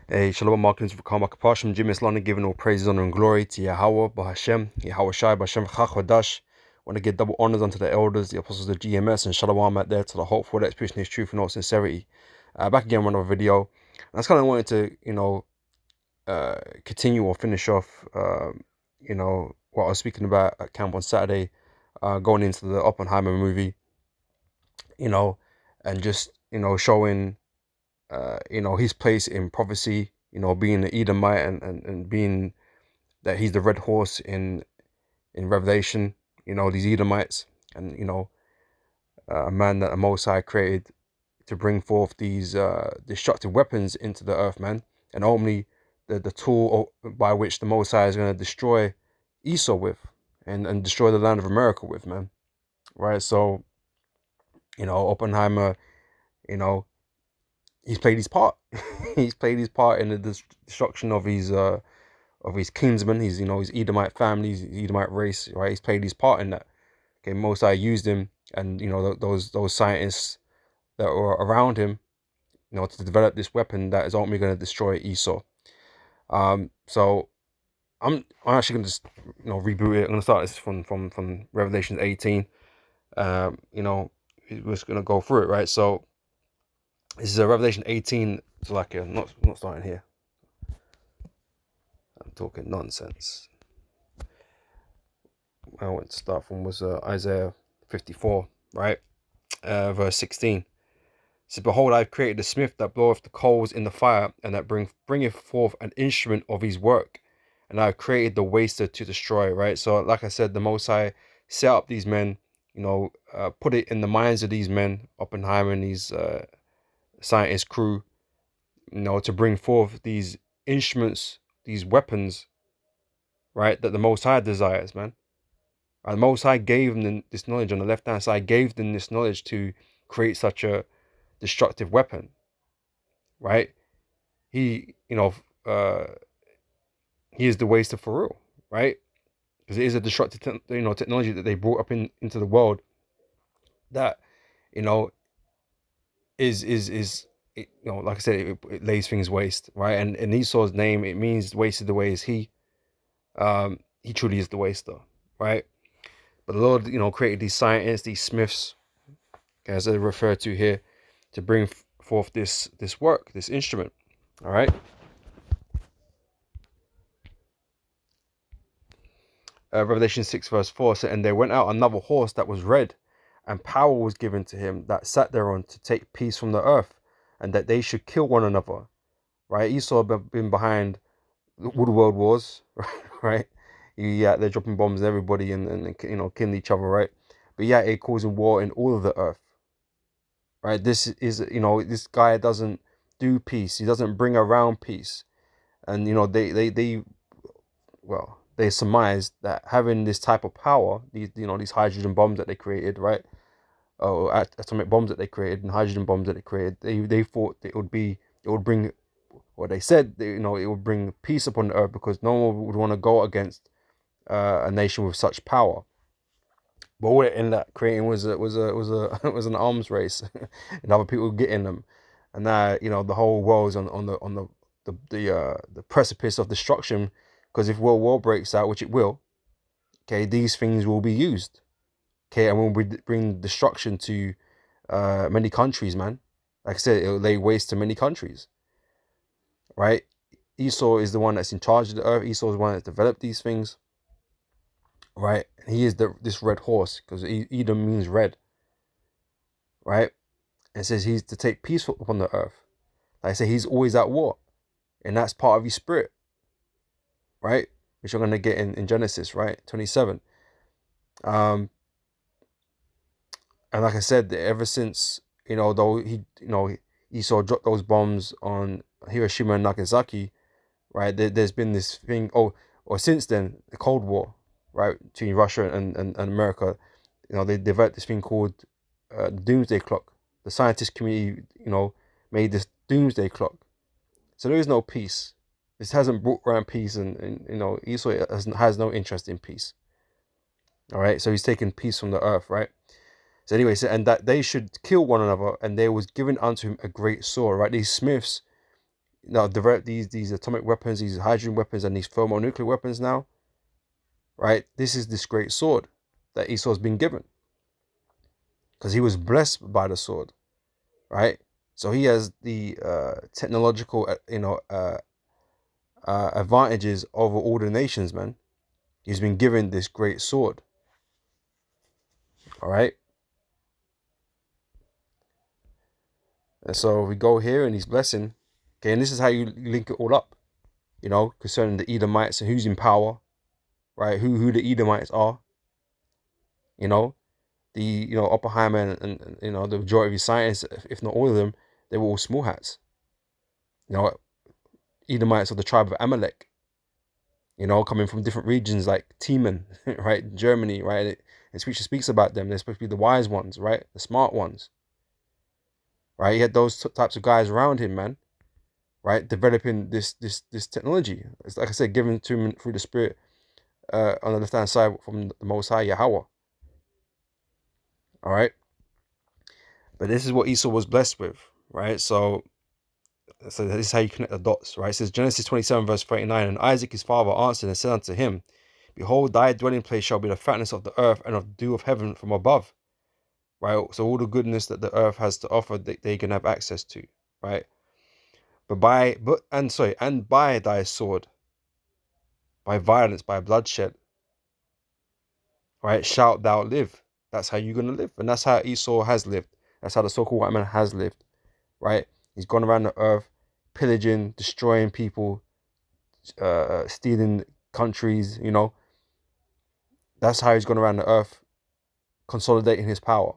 Hey, Shalom, Markins for Karma Kapashim, Jim Islam, giving all praises, honor, and glory to Yahweh, Bahashem, Yahweh Shai, Bahashem Chachwadash. Want to give double honors unto the elders, the apostles of GMS, and Shalom out there to the hope for the expression is truth and all sincerity. Back again with another video. And I just kind of wanted to, continue or finish off, what I was speaking about at camp on Saturday, going into the Oppenheimer movie, and just, showing his place in prophecy, being the Edomite and being that he's the red horse in Revelation, these Edomites, and, a man that the Most High created to bring forth these destructive weapons into the earth, man. And ultimately, the tool by which the Most High is going to destroy Esau with and destroy the land of America with, man. Right? So, Oppenheimer, you know, he's played his part. He's played his part in the destruction of his kinsmen, his Edomite family, his Edomite race, right? He's played his part in that. Okay, Mosai used him, and those scientists that were around him, to develop this weapon that is ultimately going to destroy Esau. So I'm actually going to just reboot it. I'm going to start this from Revelation 18. We're just going to go through it, right? So this is a Revelation 18. It's like not starting here. I'm talking nonsense. I went to start from was Isaiah 54, right? Verse 16. It says, Behold, I have created a smith that bloweth the coals in the fire, and that bringeth forth an instrument of his work. And I have created the waster to destroy, right? So, like I said, the Most High set up these men, put it in the minds of these men, Oppenheimer and these scientist crew, to bring forth these instruments, these weapons, right, that the Most High desires, man. And the Most High gave them this knowledge on the left-hand side, gave them this knowledge to create such a destructive weapon, right? He, he is the waster for real, right? Because it is a destructive, technology that they brought up into the world that, like I said, it lays things waste, right? And in Esau's name, it means wasted the way is he. He truly is the waster, right? But the Lord, created these scientists, these smiths, as they refer to here, to bring forth this work, this instrument. All right. Revelation 6 verse 4 said, And there went out another horse that was red, and power was given to him that sat thereon to take peace from the earth, and that they should kill one another. Right? Esau had been behind all the world wars, right? Yeah, they're dropping bombs on everybody and killing each other, right? But yeah, it causing war in all of the earth. Right? This is, this guy doesn't do peace. He doesn't bring around peace. And they surmised that having this type of power, these hydrogen bombs that they created, right? Or atomic bombs that they created and hydrogen bombs that they created, they thought it would bring, what they said, it would bring peace upon the earth, because no one would want to go against a nation with such power. But what it ended up creating was was an arms race, and other people getting them, and now the whole world's on the precipice of destruction, because if world war breaks out, which it will, okay, these things will be used, okay, and will bring destruction to many countries, man. Like I said, it'll lay waste to many countries, right? Esau is the one that's in charge of the earth. Esau is the one that's developed these things, right? And he is this red horse, because Edom means red, right? And it says he's to take peace upon the earth. Like I say, he's always at war, and that's part of his spirit, right? Which you're going to get in Genesis, right? 27. And like I said, ever since, though Esau dropped those bombs on Hiroshima and Nagasaki, right? There's been this thing, or since then, the Cold War, right, between Russia and America, they developed this thing called the Doomsday Clock. The scientist community, made this Doomsday Clock. So there is no peace. This hasn't brought around peace, and Esau has no interest in peace. All right, so he's taken peace from the earth, right? So anyway, and that they should kill one another, and there was given unto him a great sword, right? These smiths, develop these atomic weapons, these hydrogen weapons, and these thermonuclear weapons now, right? This is this great sword that Esau's been given because he was blessed by the sword, right? So he has the technological, advantages over all the nations, man. He's been given this great sword, all right? And so we go here and he's blessing, okay, and this is how you link it all up, concerning the Edomites and who's in power, right? Who the Edomites are, you know, Oppenheimer and the majority of his scientists, if not all of them, they were all small hats. Edomites of the tribe of Amalek, coming from different regions like Teman, right? Germany, right? And Scripture speaks about them. They're supposed to be the wise ones, right? The smart ones, right? He had those types of guys around him, man, right? Developing this technology. It's like I said, given to him through the Spirit on the left-hand side from the Most High Yahweh, all right? But this is what Esau was blessed with, right? So this is how you connect the dots, right? It says Genesis 27, verse 39, and Isaac his father answered and said unto him, behold, thy dwelling place shall be the fatness of the earth and of the dew of heaven from above, right? So all the goodness that the earth has to offer, they can have access to, right? And by thy sword, by violence, by bloodshed, right, shalt thou live. That's how you're gonna live, and that's how Esau has lived. That's how the so-called white man has lived, right? He's gone around the earth, pillaging, destroying people, stealing countries. That's how he's gone around the earth, consolidating his power,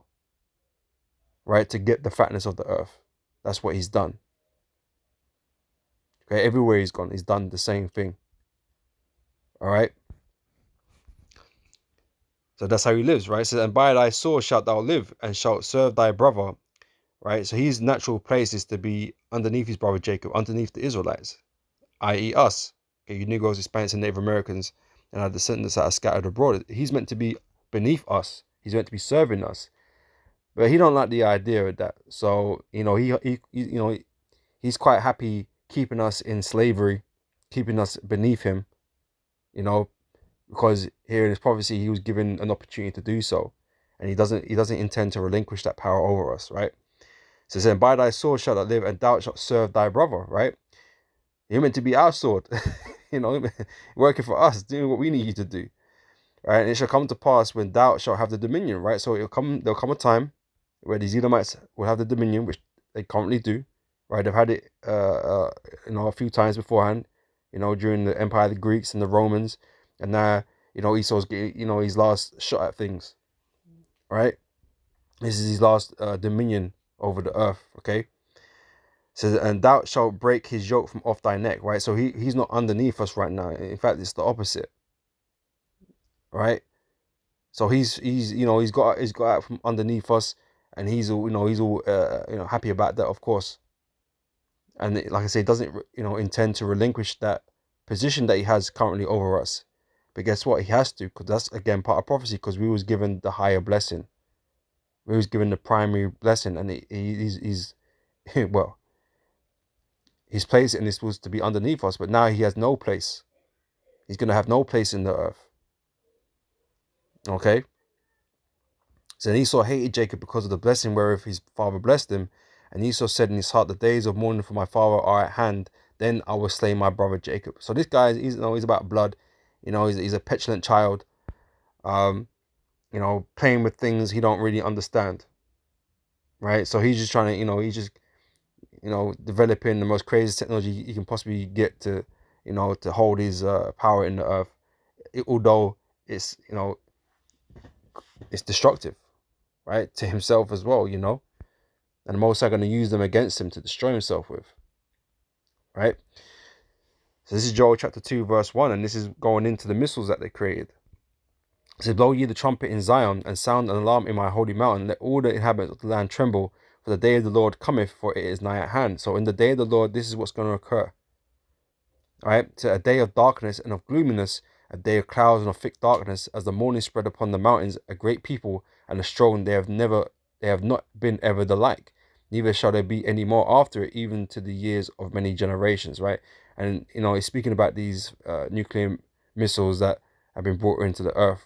right, to get the fatness of the earth. That's what he's done. Okay, everywhere he's gone, he's done the same thing. All right. So that's how he lives, right? So, and by thy sword shalt thou live, and shalt serve thy brother, right? So his natural place is to be underneath his brother Jacob, underneath the Israelites, i.e. us. Okay, you Negroes, Hispanics, and Native Americans, and our descendants that are scattered abroad. He's meant to be beneath us. He's meant to be serving us. But he don't like the idea of that. So, he's quite happy keeping us in slavery, keeping us beneath him, because here in his prophecy he was given an opportunity to do so. And he doesn't intend to relinquish that power over us, right? So saying, by thy sword shalt thou live, and thou shalt serve thy brother, right? You're meant to be our sword, working for us, doing what we need you to do. Right? And it shall come to pass when thou shalt have the dominion, right? So there'll come a time where these Edomites will have the dominion, which they currently do, right? They've had it, a few times beforehand, during the Empire of the Greeks and the Romans, and now, Esau's getting, his last shot at things, right? This is his last dominion over the earth, okay? So, and thou shalt break his yoke from off thy neck, right? So he's not underneath us right now. In fact, it's the opposite, right? So he's got out from underneath us, and he's all happy about that, of course. And like I say, doesn't intend to relinquish that position that he has currently over us. But guess what? He has to, because that's again part of prophecy. Because we was given the higher blessing, we was given the primary blessing, and he's well, his place in this was to be underneath us. But now he has no place. He's gonna have no place in the earth. Okay. So Esau hated Jacob because of the blessing wherewith his father blessed him. And Esau said in his heart, the days of mourning for my father are at hand. Then I will slay my brother Jacob. So this guy, he's about blood. He's a petulant child. Playing with things he don't really understand. Right? So he's just trying to, developing the most crazy technology he can possibly get to, to hold his power in the earth. Although it's destructive, right? To himself as well, And the Most High going to use them against him to destroy himself with, right? So this is Joel chapter 2, verse 1, and this is going into the missiles that they created. It says, blow ye the trumpet in Zion, and sound an alarm in my holy mountain. Let all the inhabitants of the land tremble, for the day of the Lord cometh, for it is nigh at hand. So in the day of the Lord, this is what's going to occur. All right? So a day of darkness and of gloominess, a day of clouds and of thick darkness, as the morning spread upon the mountains, a great people and a strong, they have not been ever the like. neither shall there be any more after it, even to the years of many generations, right? And he's speaking about these nuclear missiles that have been brought into the earth,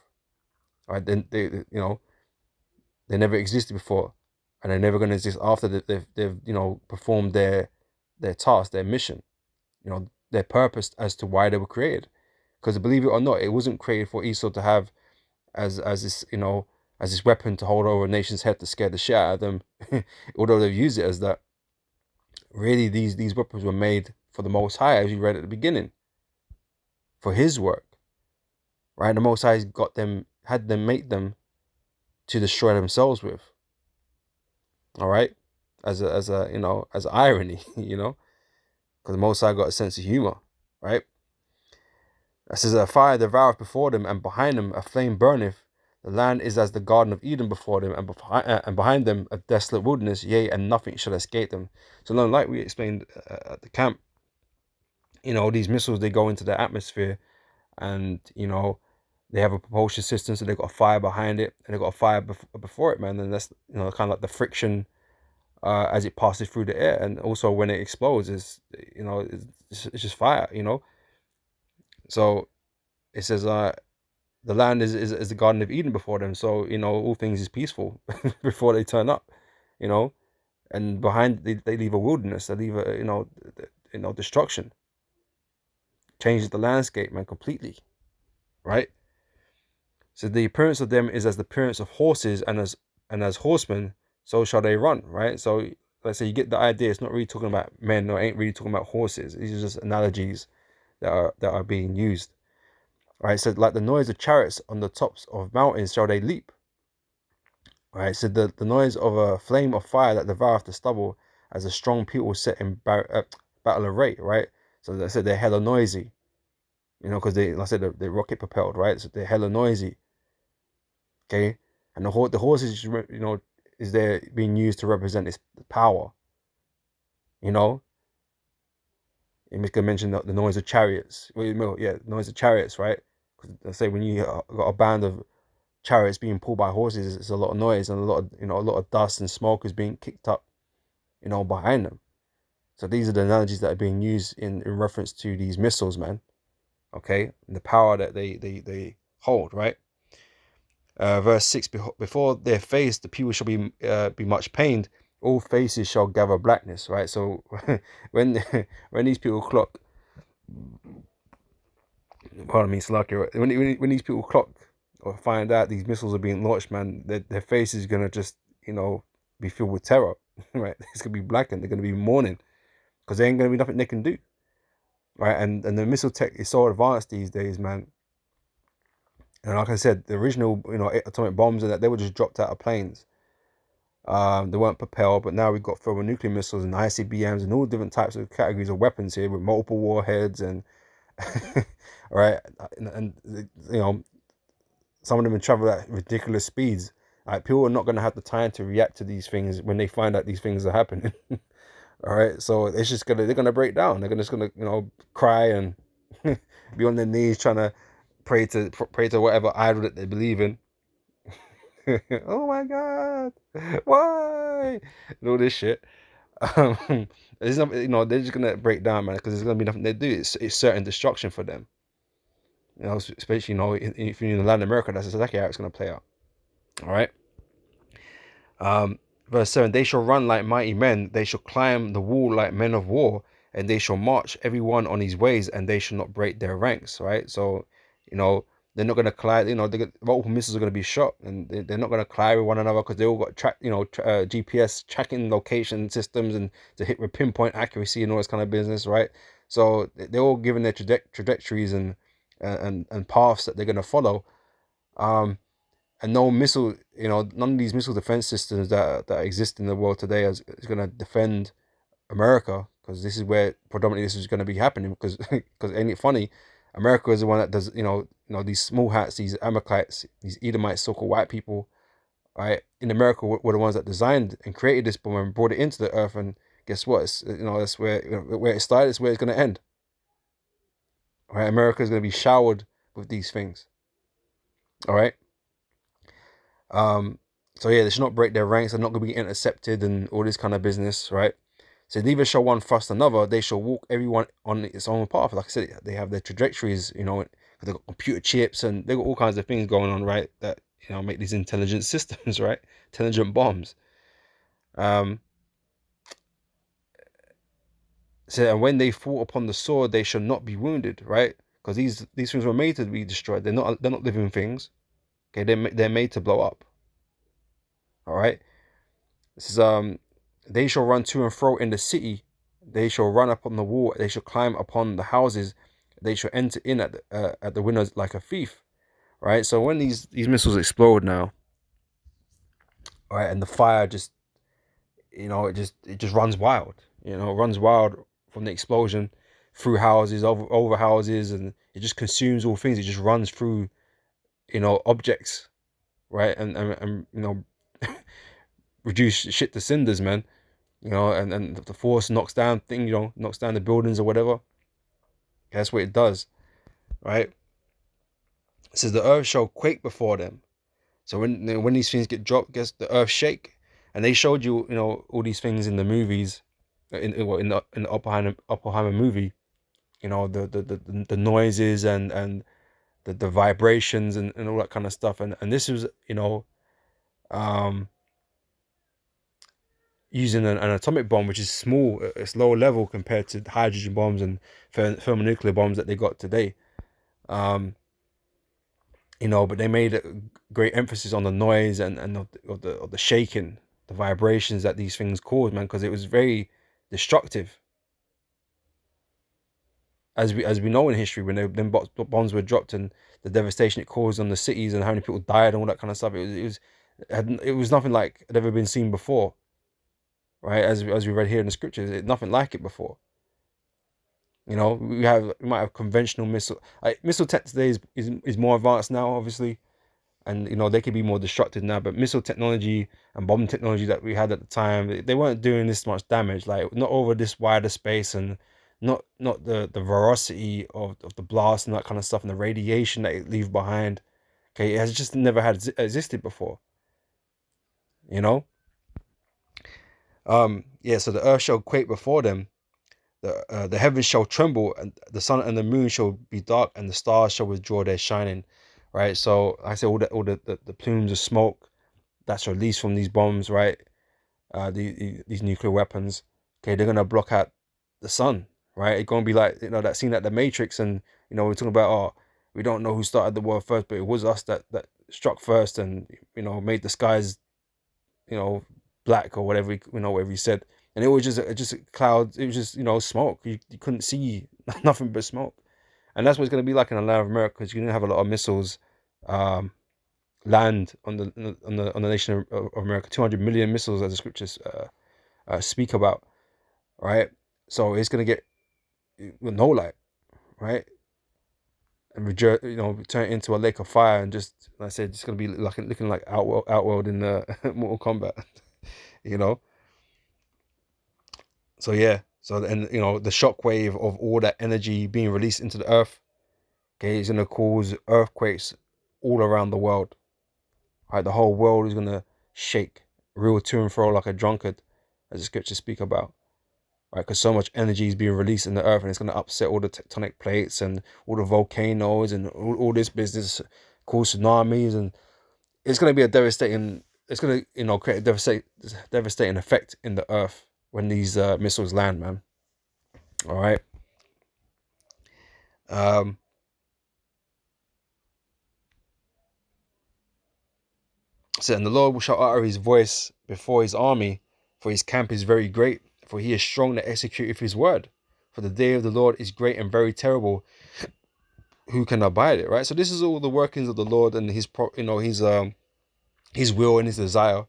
right? Then they never existed before, and they're never going to exist after they've performed their task, their mission, their purpose as to why they were created. Because believe it or not, it wasn't created for Esau to have as this as this weapon to hold over a nation's head to scare the shit out of them. Although they've used it as that, really these weapons were made for the Most High, as you read at the beginning, for His work, right? The Most High had them make them to destroy themselves with. All right, as irony, because the Most High got a sense of humor, right? It says, a fire devoureth before them, and behind them a flame burneth. The land is as the Garden of Eden before them, and behind them a desolate wilderness, yea, and nothing shall escape them. So, like we explained at the camp, these missiles, they go into the atmosphere, and they have a propulsion system, so they've got a fire behind it, and they've got a fire before it, man. And that's kind of like the friction as it passes through the air, and also when it explodes, it's just fire, So it says, the land is the Garden of Eden before them, so all things is peaceful before they turn up, and behind they leave a wilderness, they leave a destruction, changes the landscape, man, completely, right? So the appearance of them is as the appearance of horses, and as horsemen, so shall they run, right? So let's say you get the idea. It's not really talking about men, or ain't really talking about horses. These are just analogies that are being used. Right, so like the noise of chariots on the tops of mountains shall they leap. Right, so the noise of a flame of fire that devoureth the stubble, as a strong people set in battle array. Right, so they said they're hella noisy, because like I said, they're rocket propelled, right? So they're hella noisy. Okay, and the horses, is there being used to represent this power. You know, and Mika mentioned the noise of chariots. Well, yeah, noise of chariots, right? Because I say when you got a band of chariots being pulled by horses, it's a lot of noise, and a lot of dust and smoke is being kicked up, behind them. So these are the analogies that are being used in reference to these missiles, man. Okay, and the power that they hold, right? Verse 6: before their face the people shall be much pained, all faces shall gather blackness, right? So when when these people clock, pardon me, Slakia, when these people clock or find out these missiles are being launched, man, their face is gonna just be filled with terror, right? It's gonna be blackened. They're gonna be mourning because there ain't gonna be nothing they can do, right? And the missile tech is so advanced these days, man. And like I said, the original atomic bombs and that, they were just dropped out of planes. They weren't propelled, but now we've got thermonuclear missiles and ICBMs and all different types of categories of weapons here with multiple warheads and right, and some of them can travel at ridiculous speeds. Like, people are not going to have the time to react to these things when they find out these things are happening. All right, so they're gonna break down. They're just gonna cry and be on their knees trying to pray to whatever idol that they believe in. Oh my God, why? And all this shit. There's not, they're just gonna break down, man, because there's gonna be nothing they do. It's certain destruction for them. Especially if you're in Latin America, that's exactly how it's gonna play out. All right. Verse 7: they shall run like mighty men, they shall climb the wall like men of war, and they shall march every one on his ways, and they shall not break their ranks. Right. So, they're not going to collide. Multiple missiles are going to be shot, and they're not going to collide with one another because they all got GPS tracking location systems and to hit with pinpoint accuracy and all this kind of business. Right. So they're all given their trajectories and paths that they're going to follow. And no missile, none of these missile defense systems that exist in the world today is going to defend America, because this is where predominantly this is going to be happening. Because ain't it funny, America is the one that does these small hats, these Amalekites, these Edomites, so-called white people, right? In America were the ones that designed and created this bomb and brought it into the earth. And guess what? That's where it started. It's where it's going to end. Right? America is going to be showered with these things. All right. So yeah, they should not break their ranks. They're not going to be intercepted and all this kind of business, right? So neither shall one thrust another. They shall walk everyone on its own path. Like I said, they have their trajectories, they've got computer chips and they've got all kinds of things going on, right? That make these intelligent systems, right? Intelligent bombs. Um, so and when they fall upon the sword, they shall not be wounded, right? Because these things were made to be destroyed. They're not living things. Okay, they're made to blow up. All right. This is they shall run to and fro in the city. They shall run upon the wall. They shall climb upon the houses. They shall enter in at the windows like a thief. Right. So when these missiles explode now, right, and the fire just it just runs wild. Runs wild from the explosion through houses, over houses, and it just consumes all things. It just runs through objects, right, and reduce shit to cinders, man. And the force knocks down the buildings or whatever. That's what it does, right? It says the earth shall quake before them. So when these things get dropped, guess the earth shake, and they showed all these things in the movies, in the Oppenheimer movie. The noises and the vibrations and all that kind of stuff, and this was um using an atomic bomb, which is small, it's lower level compared to hydrogen bombs and thermonuclear bombs that they got today. Um, but they made a great emphasis on the noise and of the shaking, the vibrations that these things cause, man, because it was very destructive. As we know in history, when them bombs were dropped and the devastation it caused on the cities and how many people died and all that kind of stuff, it was nothing like had ever been seen before, right? As we read here in the scriptures, nothing like it before. We might have conventional missile tech today is more advanced now, obviously, and they could be more destructive now. But missile technology and bomb technology that we had at the time, they weren't doing this much damage, like not over this wider space, and not the veracity of the blast and that kind of stuff, and the radiation that it leaves behind. Okay, it has just never had existed before. You know, yeah. So the earth shall quake before them. The heavens shall tremble, and the sun and the moon shall be dark, and the stars shall withdraw their shining. Right. So I say all the plumes of smoke that's released from these bombs, right? These nuclear weapons. Okay, they're gonna block out the sun, right? It's gonna be like that scene at the Matrix, and we're talking about, we don't know who started the war first, but it was us that struck first, and made the skies you know black or whatever whatever he said, and it was just clouds. It was just smoke. You couldn't see nothing but smoke, and that's what it's gonna be like in the land of America, because you're gonna have a lot of missiles. Um, Land on the nation of America, 200 million missiles, as the scriptures speak about, right? So it's gonna get with no light, right? And turn it into a lake of fire, and just like I said, it's gonna be like looking like Outworld in the Mortal Kombat, you know. So yeah, so and the shockwave of all that energy being released into the earth, okay, is gonna cause earthquakes all around the world. Right, the whole world is gonna shake, reel to and fro like a drunkard, as the scriptures speak about. Right, because so much energy is being released in the earth, and it's gonna upset all the tectonic plates and all the volcanoes and all this business, cause tsunamis, and it's gonna be a devastating. It's gonna create a devastating effect in the earth when these missiles land, man. All right. Um, So, and the Lord shall utter his voice before his army, for his camp is very great, for he is strong that executeth his word. For the day of the Lord is great and very terrible. Who can abide it? Right. So this is all the workings of the Lord and his will and his desire,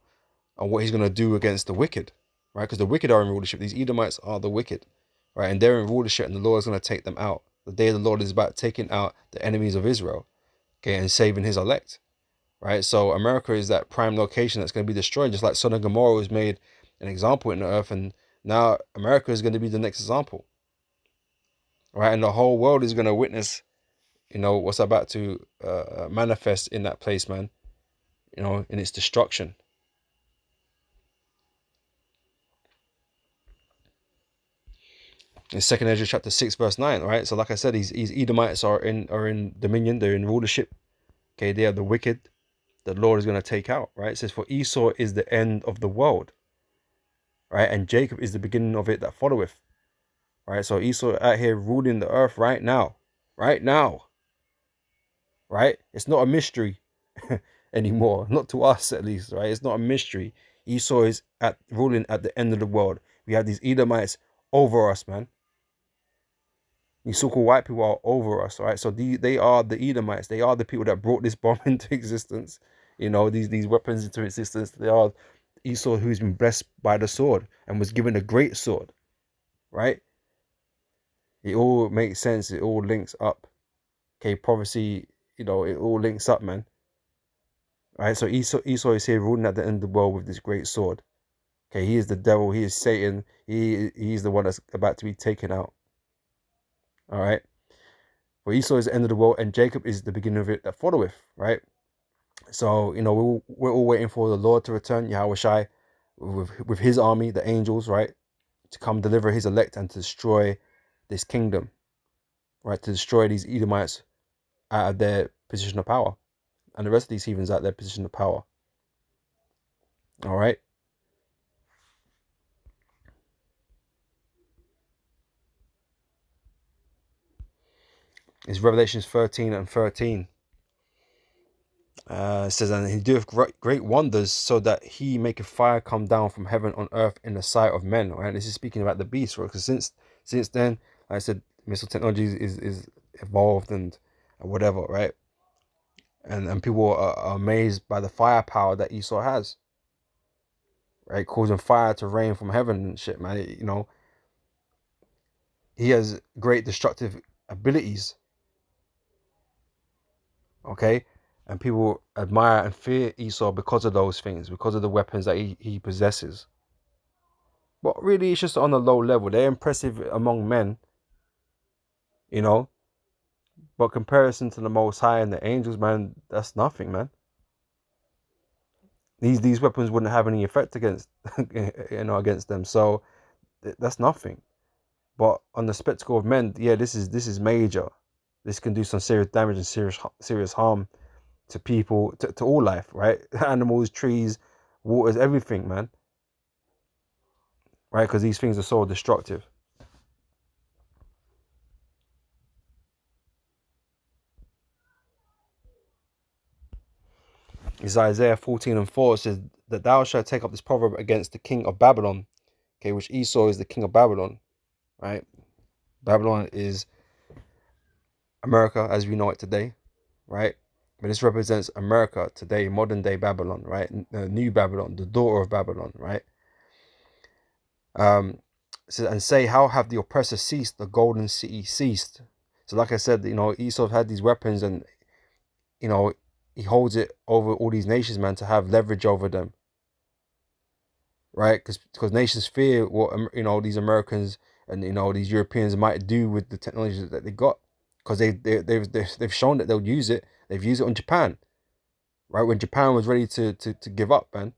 and what he's gonna do against the wicked. Right. Because the wicked are in rulership. These Edomites are the wicked. Right. And they're in rulership, and the Lord is gonna take them out. The day of the Lord is about taking out the enemies of Israel. Okay, and saving his elect. Right? So America is that prime location that's going to be destroyed, just like Sodom and Gomorrah was made an example in the earth, and now America is going to be the next example, right? And the whole world is going to witness, what's about to manifest in that place, man. In its destruction. In Second Ezra chapter 6 verse 9, right? So like I said, these Edomites are in dominion, they're in rulership. Okay, they are the wicked. The Lord is going to take out, right? It says, for Esau is the end of the world, right? And Jacob is the beginning of it that followeth, right? So Esau out here ruling the earth right now, right? It's not a mystery anymore, not to us at least, right? It's not a mystery. Esau is at ruling at the end of the world. We have these Edomites over us, man. These so-called white people are over us, right? So they are the Edomites. They are the people that brought this bomb into existence. You know, these weapons into existence. They are Esau, who's been blessed by the sword and was given a great sword, right? It all makes sense. It all links up. Okay, prophecy, it all links up, man. Right? So Esau is here ruling at the end of the world with this great sword. Okay, he is the devil. He is Satan. He's the one that's about to be taken out. All right. For Esau is the end of the world, and Jacob is the beginning of it that followeth. Right. So we're all waiting for the Lord to return, Yahweh Shai, with his army, the angels, right, to come deliver his elect and to destroy this kingdom, right, to destroy these Edomites out of their position of power, and the rest of these heathens out of their position of power. All right. It's Revelations 13 and 13. It says, and he doeth great wonders, so that he maketh fire come down from heaven on earth in the sight of men. Right? This is speaking about the beast, right? Because since then, like I said, missile technology is evolved and whatever, right? And people are amazed by the firepower that Esau has, right? Causing fire to rain from heaven and shit, man. He has great destructive abilities, okay? And people admire and fear Esau because of those things, because of the weapons that he possesses. But really, it's just on a low level. They're impressive among men, you know. But comparison to the Most High and the angels, man, that's nothing, man. These weapons wouldn't have any effect against, against them. So that's nothing. But on the spectacle of men, yeah, this is major. This can do some serious damage and serious harm to people, to all life, right? Animals, trees, waters, everything, man. Right? Because these things are so destructive. It's Isaiah 14 and 4. It says that thou shalt take up this proverb against the king of Babylon. Okay, which Esau is the king of Babylon, right? Babylon is America as we know it today, right? But this represents America today, modern day Babylon, right? New Babylon, the daughter of Babylon, right? So, and say, how have the oppressor ceased? The golden city ceased. So, like I said, Esau had these weapons, and you know, he holds it over all these nations, man, to have leverage over them, right? Because nations fear what these Americans and these Europeans might do with the technology that they got, because they've shown that they'll use it. They've used it on Japan, right? When Japan was ready to give up, man,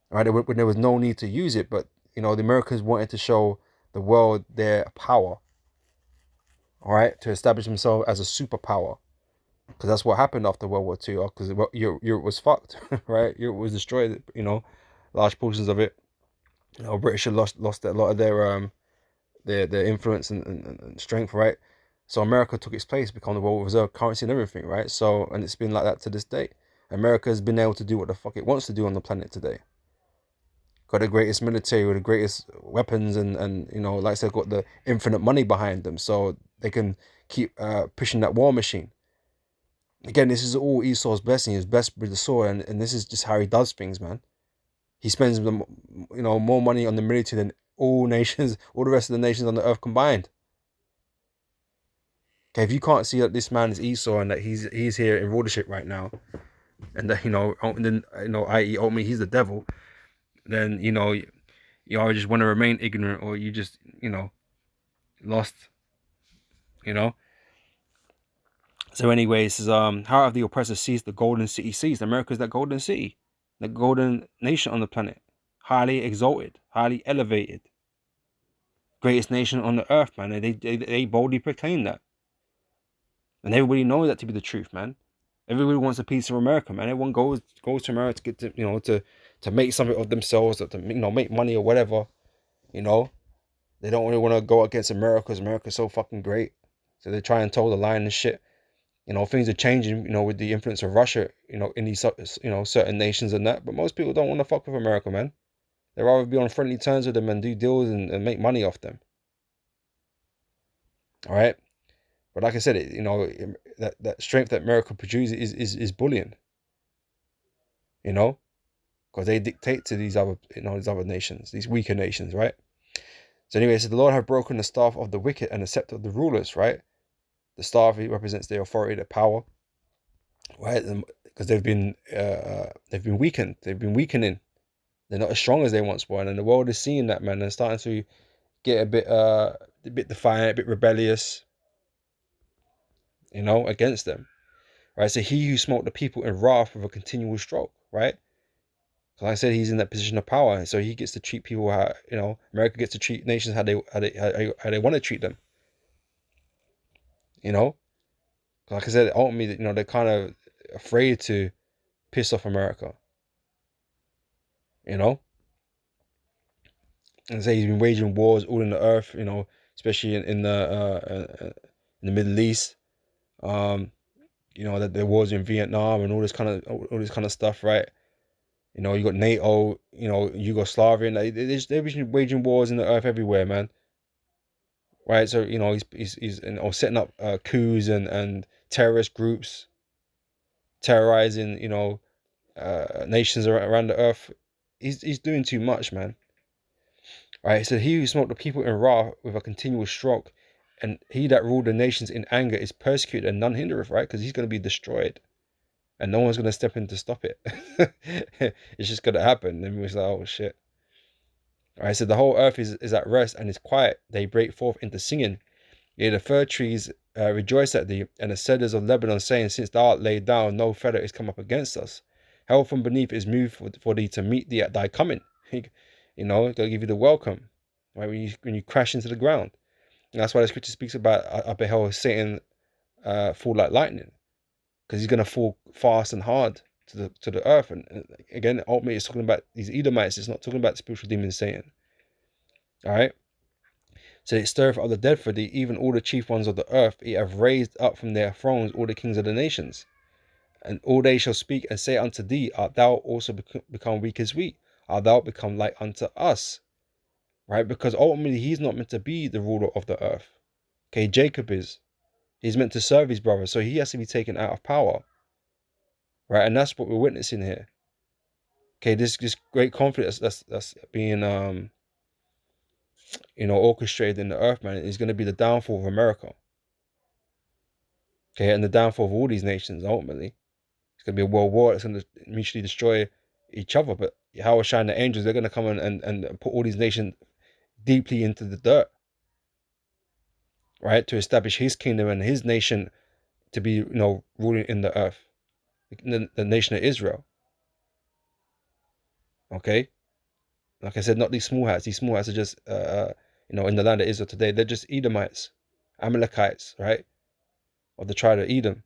right? When there was no need to use it, but the Americans wanted to show the world their power, all right, to establish themselves as a superpower, because that's what happened after World War II. Because Europe was fucked, right? Europe was destroyed. Large portions of it. British had lost a lot of their influence and strength, right? So America took its place, become the world reserve currency and everything, right? So, and it's been like that to this day. America has been able to do what the fuck it wants to do on the planet today. Got the greatest military with the greatest weapons, and like I said, got the infinite money behind them, so they can keep pushing that war machine. Again, this is all Esau's blessing. He's blessed with the sword, and this is just how he does things, man. He spends more money on the military than all nations, all the rest of the nations on the earth combined. Okay, if you can't see that this man is Esau and that he's here in rulership right now, and that i.e. ultimately he's the devil, then you either just want to remain ignorant, or you just lost. You know. So anyway, it says, how have the oppressor seized the golden city seized? America's that golden city, the golden nation on the planet, highly exalted, highly elevated. greatest nation on the earth, man. And they boldly proclaim that, and everybody knows that to be the truth, man. Everybody wants a piece of America, man. Everyone goes to America to get to to make something of themselves, or to make money or whatever. You know, they don't really want to go against America because America's so fucking great. So they try and toe the line and shit. Things are changing, with the influence of Russia, in these, certain nations and that. But most people don't want to fuck with America, man. They'd rather be on friendly terms with them and do deals and make money off them. All right. But like I said, that strength that America produces is bullying, because they dictate to these other nations, these weaker nations, right? So anyway, so the Lord have broken the staff of the wicked and the scepter of the rulers, right? The staff represents the authority, the power, right? Because they've been weakened, they've been weakening. They're not as strong as they once were, and the world is seeing that, man. They're starting to get a bit defiant, a bit rebellious, against them, right? So he who smote the people in wrath with a continual stroke, right? Like I said, he's in that position of power, so he gets to treat people how America gets to treat nations how they want to treat them. You know, like I said, ultimately, they're kind of afraid to piss off America. You know, and say he's been waging wars all in the earth. Especially in the Middle East. That there wars in Vietnam and all this kind of stuff, right? You got NATO, Yugoslavia, they've been waging wars in the earth everywhere, man. Right? So he's setting up coups and terrorist groups, terrorizing nations around the earth. He's doing too much, man. Right? So he who smote the people in wrath with a continual stroke, and he that ruled the nations in anger is persecuted, and none hindereth, right? Because he's going to be destroyed, and no one's going to step in to stop it. It's just going to happen. And we're like, oh shit. All right, so the whole earth is at rest and is quiet. They break forth into singing. Yea, the fir trees rejoice at thee, and the cedars of Lebanon, saying, Since thou art laid down, no feather is come up against us. Hell from beneath is moved for thee to meet thee at thy coming. Gotta give you the welcome, right? When you crash into the ground. And that's why the scripture speaks about I beheld Satan fall like lightning, because he's gonna fall fast and hard to the earth. And again, ultimately, it's talking about these Edomites. It's not talking about the spiritual demon Satan. All right. So it stirreth up the dead for thee, even all the chief ones of the earth. It have raised up from their thrones all the kings of the nations. And all they shall speak and say unto thee, Art thou also become weak as we? Art thou become like unto us? Right? Because ultimately he's not meant to be the ruler of the earth. Okay, Jacob is. He's meant to serve his brother, so he has to be taken out of power. Right? And that's what we're witnessing here. Okay, this great conflict that's being orchestrated in the earth, man, is going to be the downfall of America. Okay, and the downfall of all these nations ultimately. It's going to be a world war. It's going to mutually destroy each other. But how shine the angels? They're going to come and put all these nations deeply into the dirt, right? To establish his kingdom and his nation to be, ruling in the earth, the nation of Israel. Okay, like I said, not these small hats. These small hats are just, in the land of Israel today. They're just Edomites, Amalekites, right, of the tribe of Edom.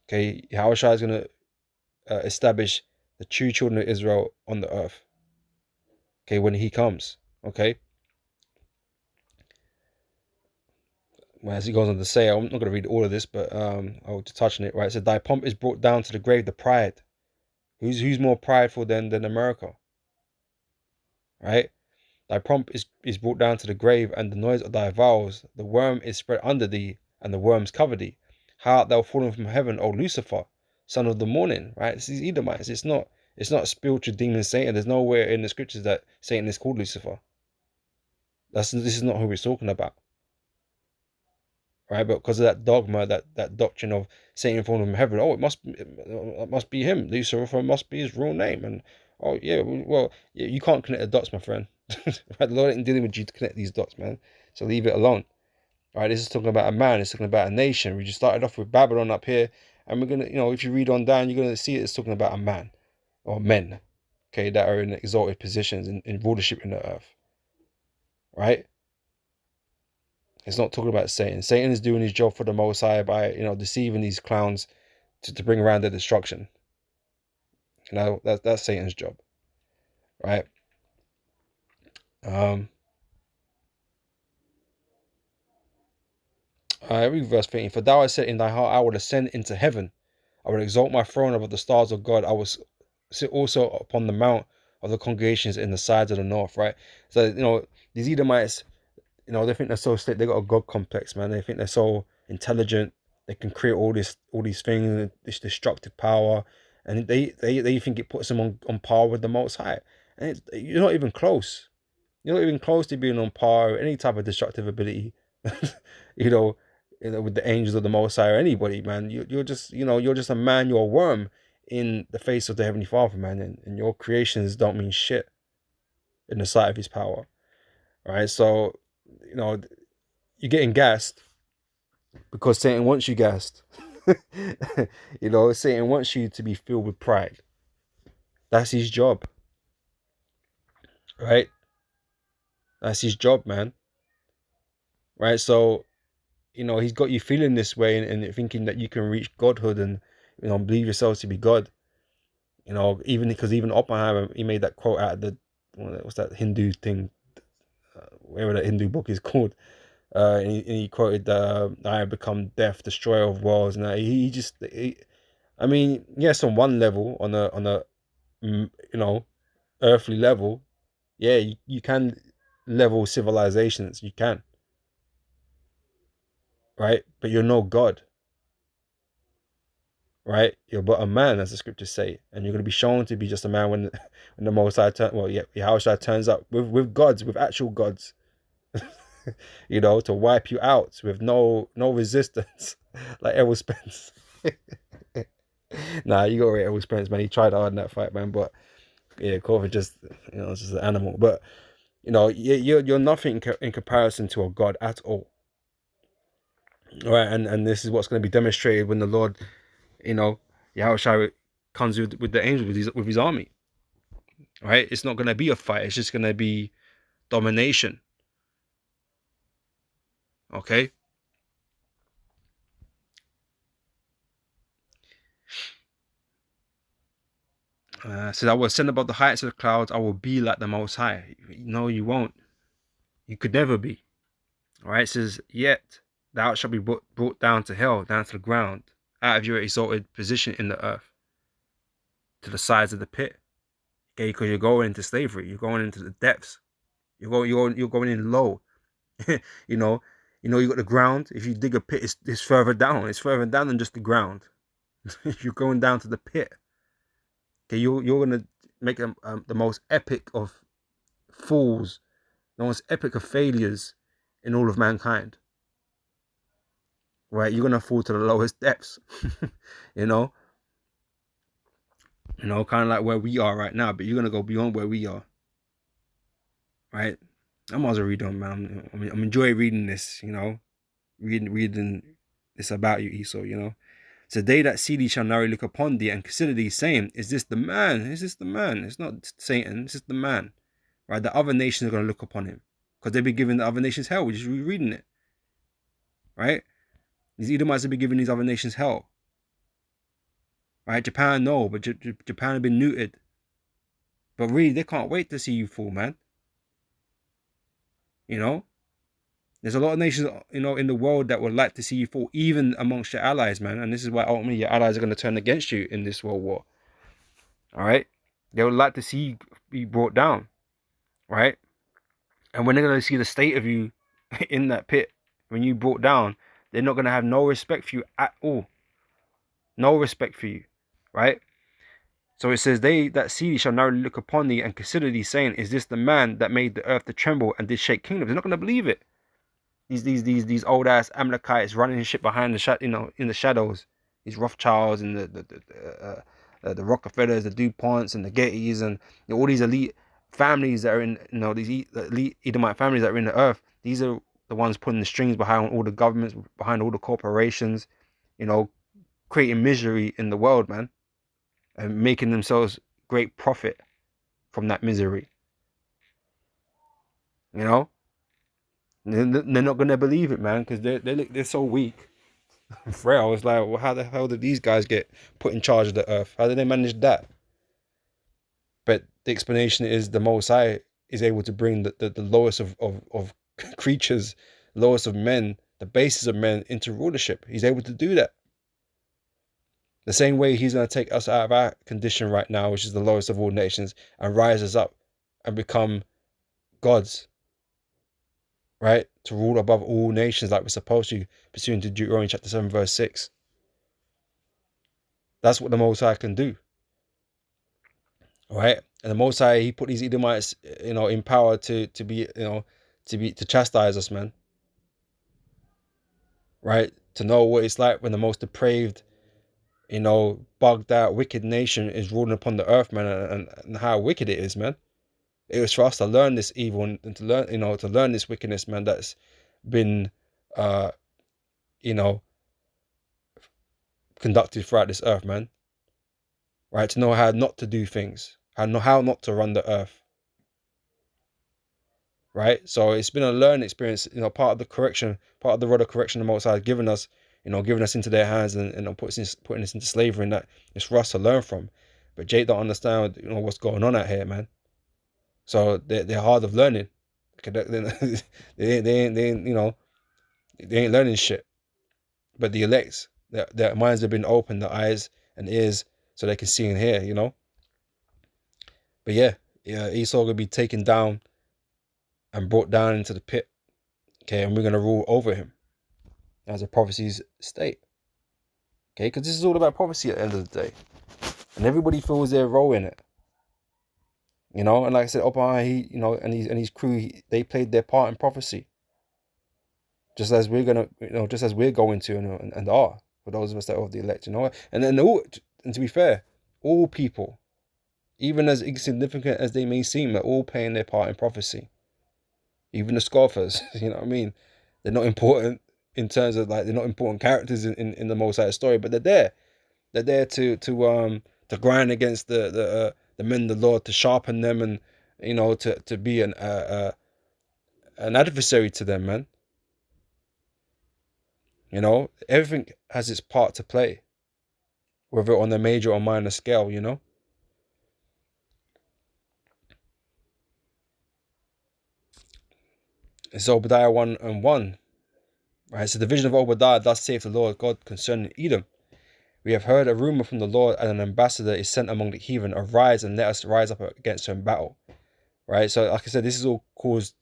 Okay, Yahushua is going to establish the true children of Israel on the earth. Okay, when he comes. Okay. Well, as he goes on to say, I'm not going to read all of this, but I'll just touch on it. Right. So thy pomp is brought down to the grave. The pride. Who's more prideful than America? Right. Thy pomp is brought down to the grave, and the noise of thy vows. The worm is spread under thee, and the worms cover thee. How art thou fallen from heaven, O Lucifer, son of the morning? Right. This is Edomites. It's not a spiritual demon Satan. There's nowhere in the scriptures that Satan is called Lucifer. This is not who we're talking about. Right? But because of that dogma, that doctrine of Satan falling from heaven, oh, it must be him. Lucifer must be his real name. And oh yeah, well, you can't connect the dots, my friend. Right? The Lord ain't dealing with you to connect these dots, man. So leave it alone. All right, this is talking about a man. It's talking about a nation. We just started off with Babylon up here, and we're gonna, if you read on down, you're gonna see it's talking about a man or men, okay, that are in exalted positions in rulership in the earth. right? It's not talking about Satan. Satan is doing his job for the Most High by, deceiving these clowns to bring around their destruction. That's Satan's job, right? Um, I read verse 13. For thou hast said in thy heart, I will ascend into heaven. I will exalt my throne above the stars of God. I will sit also upon the mount of the congregations in the sides of the north, right? So, these Edomites, they think they're so slick. They got a God complex, man. They think they're so intelligent. They can create all these things, this destructive power, and they think it puts them on par with the Most High. And you're not even close. You're not even close to being on par with any type of destructive ability. you know, with the angels of the Most High or anybody, man. You're just, you're just a man. You're a worm in the face of the Heavenly Father, man. And your creations don't mean shit in the sight of His power, right? So, you know, you're getting gassed because Satan wants you gassed. Satan wants you to be filled with pride. That's his job, right? That's his job, man. Right? So, he's got you feeling this way and thinking that you can reach godhood and, believe yourself to be God. Even because even Oppenheimer, he made that quote out of what's that Hindu thing, whatever that Hindu book is called. And he quoted, "I have become death, destroyer of worlds." And I mean, yes, on one level, on a earthly level, yeah, you can level civilizations, you can, right? But you're no God, right? You're but a man, as the scriptures say, and you're going to be shown to be just a man when when the Most High Yahushua turns up with gods, with actual gods, to wipe you out with no resistance, like Errol Spence. Nah, you got to rate Errol Spence, man. He tried hard in that fight, man, but yeah, Corbin just, it's just an animal. But you're nothing in comparison to a god at all. All right, and this is what's going to be demonstrated when the Lord, Yahushua comes with the angels with his army. All right, it's not going to be a fight. It's just going to be domination. Okay. Says, I will ascend above the heights of the clouds. I will be like the Most High. No, you won't. You could never be. All right. It says, yet thou shalt be brought down to hell, down to the ground, out of your exalted position in the earth, to the sides of the pit. Okay, because you're going into slavery. You're going into the depths. You're going in low. you know, you got the ground. If you dig a pit, it's further down. It's further down than just the ground. You're going down to the pit. Okay, you're gonna make the most epic of falls, the most epic of failures in all of mankind. Right, you're gonna fall to the lowest depths. you know, kind of like where we are right now, but you're gonna go beyond where we are. Right, I might as well read on, man. I'm enjoying reading this. Reading this about you, Esau. So they that see thee shall narrowly look upon thee and consider thee, saying, Is this the man? Is this the man? It's not Satan, this is the man. Right? The other nations are going to look upon him. Because they'll be giving the other nations hell. We're just reading it. Right? These Edomites will be giving these other nations hell. Right? Japan, no, but Japan have been neutered. But really, they can't wait to see you fall, man. You know? There's a lot of nations, in the world that would like to see you fall, even amongst your allies, man. And this is why ultimately your allies are going to turn against you in this world war. All right? They would like to see you be brought down. Right? And when they're going to see the state of you in that pit, when you brought down, they're not going to have no respect for you at all. No respect for you. Right? So it says, they that see thee shall narrowly look upon thee and consider thee, saying, Is this the man that made the earth to tremble and did shake kingdoms? They're not going to believe it. These old ass Amalekites running his shit behind in the shadows. These Rothschilds and the Rockefellers, the DuPonts and the Gettys and all these elite families that are in these elite Edomite families that are in the earth. These are the ones putting the strings behind all the governments, behind all the corporations, creating misery in the world, man, and making themselves great profit from that misery. You know. They're not gonna believe it, man, because they're so weak, and frail. It's like, well, how the hell did these guys get put in charge of the earth? How did they manage that? But the explanation is the Most High is able to bring the lowest of creatures, lowest of men, the basis of men into rulership. He's able to do that. The same way he's going to take us out of our condition right now, which is the lowest of all nations, and rise us up and become gods, right? To rule above all nations like we're supposed to, pursuant to Deuteronomy chapter 7, verse 6. That's what the Most High can do, right? And the Most High, he put these Edomites, in power to be, to chastise us, man, right? To know what it's like when the most depraved, bugged out, wicked nation is ruling upon the earth, man, and how wicked it is, man. It was for us to learn this evil and to learn, to learn this wickedness, man, that's been, uh, you know, conducted throughout this earth, man. Right? To know how not to do things, how not to run the earth. Right? So it's been a learning experience, part of the correction, part of the rod of correction the Most High has given us, giving us into their hands and putting us into slavery, and that it's for us to learn from. But Jake don't understand, what's going on out here, man. So they're hard of learning. They ain't learning shit. But the elects, their minds have been opened, their eyes and ears, so they can see and hear. But yeah, Esau gonna be taken down and brought down into the pit. Okay, and we're gonna rule over him, as the prophecies state. Okay, because this is all about prophecy at the end of the day, and everybody feels their role in it. And like I said, Oppenheimer, and his crew, they played their part in prophecy, just as we're gonna, just as we're going to, and are, for those of us that are of the elect, and then and to be fair, all people, even as insignificant as they may seem, are all playing their part in prophecy. Even the scoffers, you know what I mean? They're not important in terms of, like, they're not important characters in the Most High story, but they're there. They're there to grind against the men of the Lord, to sharpen them, and to be an adversary to them, man. Everything has its part to play, whether on a major or minor scale. It's Obadiah 1:1, right? It's the vision of Obadiah, thus saith the Lord God concerning Edom. We have heard a rumor from the Lord, and an ambassador is sent among the heathen. Arise and let us rise up against her in battle. Right? So, like I said, this has all caused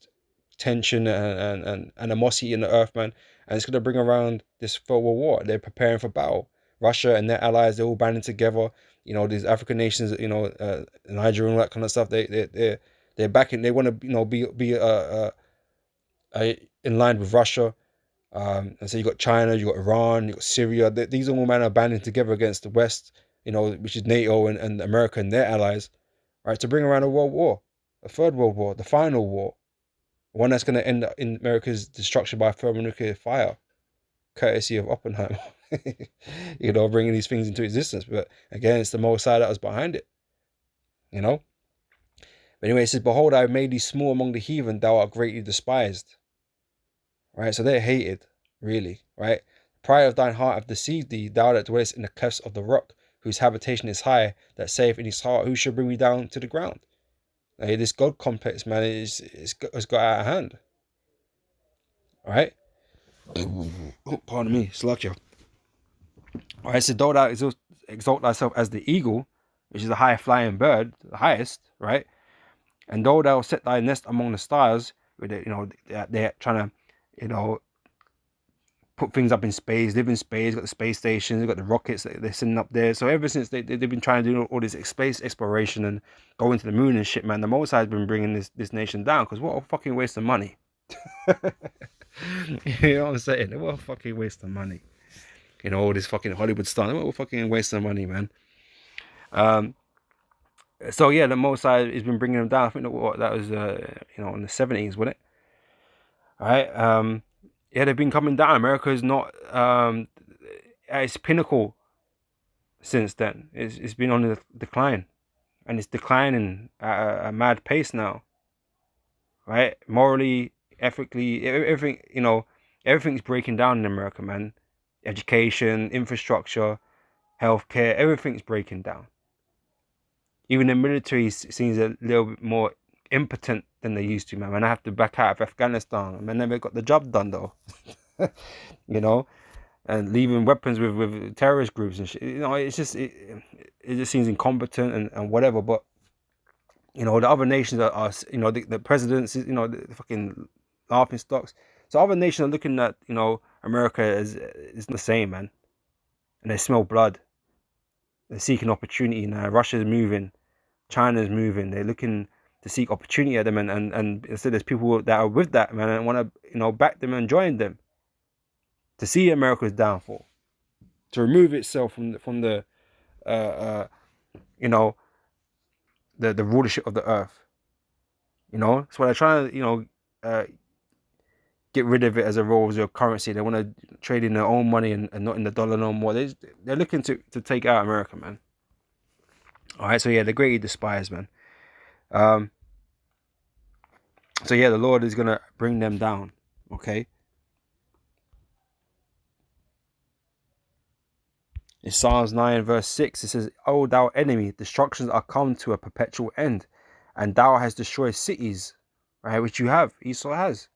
tension and animosity in the earth, man. And it's going to bring around this third world war. They're preparing for battle. Russia and their allies, they're all banding together. These African nations, Nigeria and all that kind of stuff. They're backing. They want to, in line with Russia. And so you got China, you got Iran, you got Syria. These all men are banding together against the West, which is NATO and America and their allies, right, to bring around a world war, a third world war, the final war, one that's going to end in America's destruction by thermonuclear fire, courtesy of Oppenheimer. Bringing these things into existence. But again, it's the Most High that was behind it. But anyway, it says, "Behold, I have made thee small among the heathen; thou art greatly despised." Right? So they're hated, really, right? Pride of thine heart hath deceived thee, thou that dwellest in the clefts of the rock, whose habitation is high, that saith in his heart, who shall bring me down to the ground? Hey, this God complex, man, it's got out of hand. Right? Oh, pardon me, Slakia. Alright, so though thou exalt thyself as the eagle, which is a high flying bird, the highest, right? And though thou set thy nest among the stars, they're trying to, put things up in space, live in space, got the space stations, they've got the rockets that they're sending up there. So ever since they've been trying to do all this space exploration and go into the moon and shit, man, the Most High has been bringing this nation down, because what a fucking waste of money. You know what I'm saying? What a fucking waste of money. All this fucking Hollywood stuff, what a fucking waste of money, man. So yeah, the Most High has been bringing them down. I think that was, in the 70s, wasn't it? All right. Yeah, they've been coming down. America is not at its pinnacle since then. It's been on the decline, and it's declining at a mad pace now. Right? Morally, ethically, everything, everything's breaking down in America, man. Education, infrastructure, healthcare, everything's breaking down. Even the military seems a little bit more impotent than they used to, man. When I have to back out of Afghanistan, man, never got the job done though. you know, and leaving weapons with terrorist groups and shit. It just seems incompetent and whatever. But the other nations are the presidents, the fucking laughing stocks. So other nations are looking at America as it's the same, man, and they smell blood. They're seeking opportunity now. Russia's moving, China's moving. They're looking to seek opportunity at them, and instead there's people that are with that, man, and want to back them and join them to see America's downfall, to remove itself from the uh, uh you know the rulership of the earth. So they're trying to get rid of it as a reserve currency. They want to trade in their own money and not in the dollar no more. They're looking to take out America, man. All right, so yeah, they're greatly despised, man. So yeah, the Lord is gonna bring them down. Okay. In Psalms 9 verse 6, it says, "O thou enemy, destructions are come to a perpetual end, and thou hast destroyed cities," right? Which you have, Esau has.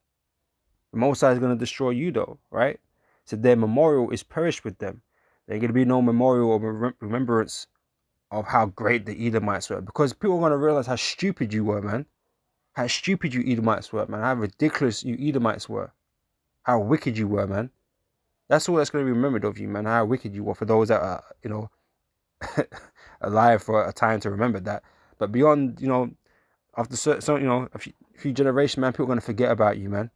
The Most High is going to destroy you, though, right? So their memorial is perished with them. There ain't going to be no memorial or remembrance of how great the Edomites were, because people are going to realize how stupid you were, man. How stupid you Edomites were, man. How ridiculous you Edomites were. How wicked you were, man. That's all that's going to be remembered of you, man. How wicked you were, for those that are, alive for a time to remember that. But beyond, after a few generations, man, people are going to forget about you, man.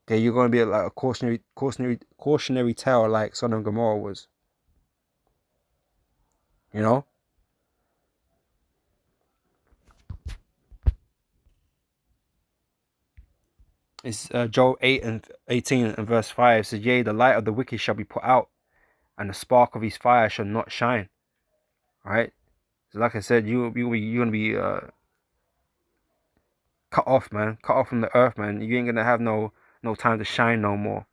Okay, you're going to be like a cautionary tale, like Sodom and Gomorrah was. You know. It's Joel 8:18 and verse 5 says, "Yea, the light of the wicked shall be put out, and the spark of his fire shall not shine." All right. So, like I said, you're gonna be cut off, man. Cut off from the earth, man. You ain't gonna have no time to shine no more.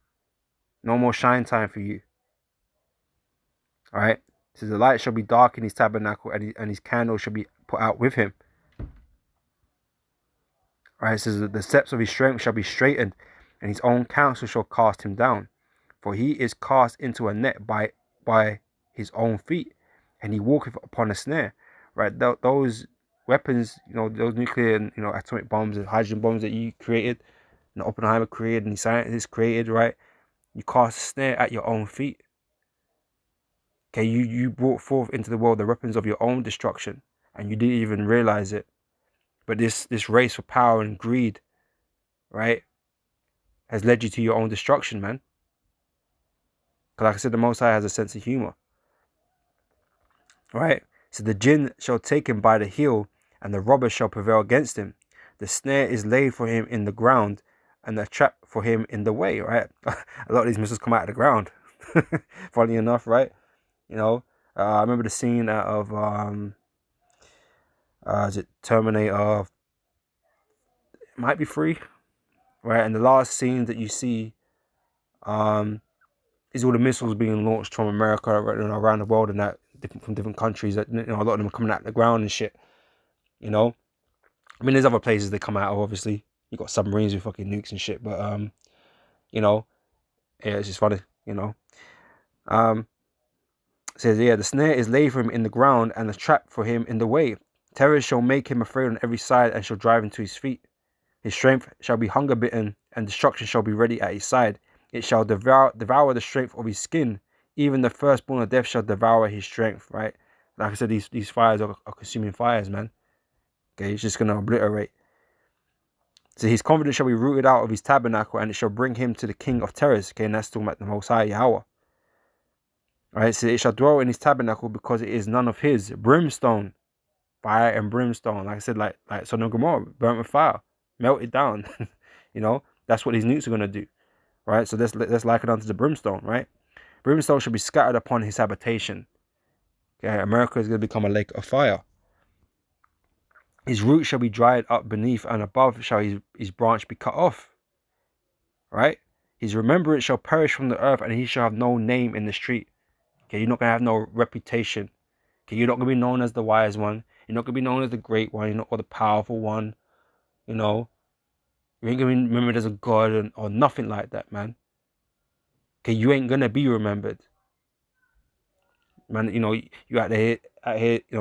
No more shine time for you. All right. So the light shall be dark in his tabernacle, and his candle shall be put out with him. All right. It says that the steps of his strength shall be straightened, and his own counsel shall cast him down. For he is cast into a net by his own feet, and he walketh upon a snare. Right. Those weapons, those nuclear and atomic bombs and hydrogen bombs that you created, and Oppenheimer created, and the scientists created, right? You cast a snare at your own feet. Okay, you brought forth into the world the weapons of your own destruction, and you didn't even realize it. But this race for power and greed, right, has led you to your own destruction, man. Because like I said, the Most High has a sense of humor. Right? So the jinn shall take him by the heel, and the robber shall prevail against him. The snare is laid for him in the ground, and the trap for him in the way, right? A lot of these missiles come out of the ground. Funny enough, right? I remember the scene out of is it Terminator? It might be 3, right? And the last scene that you see is all the missiles being launched from America around the world, and that from different countries. That a lot of them are coming out of the ground and shit. I mean, there's other places they come out of. Obviously, you got submarines with fucking nukes and shit. But yeah, it's just funny. Says, yeah, the snare is laid for him in the ground, and the trap for him in the way. Terror shall make him afraid on every side, and shall drive him to his feet. His strength shall be hunger bitten, and destruction shall be ready at his side. It shall devour the strength of his skin. Even the firstborn of death shall devour his strength. Right? Like I said, these fires are consuming fires, man. Okay, it's just gonna obliterate. So his confidence shall be rooted out of his tabernacle, and it shall bring him to the king of terrors. Okay, and that's talking about the Most High Yahweh. Right, so it shall dwell in his tabernacle, because it is none of his. Brimstone, fire and brimstone. Like I said, like Sodom and Gomorrah, burnt with fire, melted down. That's what these nukes are gonna do. Right, so let's liken it onto the brimstone. Right, brimstone shall be scattered upon his habitation. Okay, America is gonna become a lake of fire. His root shall be dried up beneath, and above shall his branch be cut off. Right? His remembrance shall perish from the earth, and he shall have no name in the street. Okay, you're not gonna have no reputation. Okay, you're not gonna be known as the wise one. You're not gonna be known as the great one. You're not or the powerful one. You know, you ain't gonna be remembered as a god or nothing like that, man. Okay, you ain't gonna be remembered, man. You know, you out here,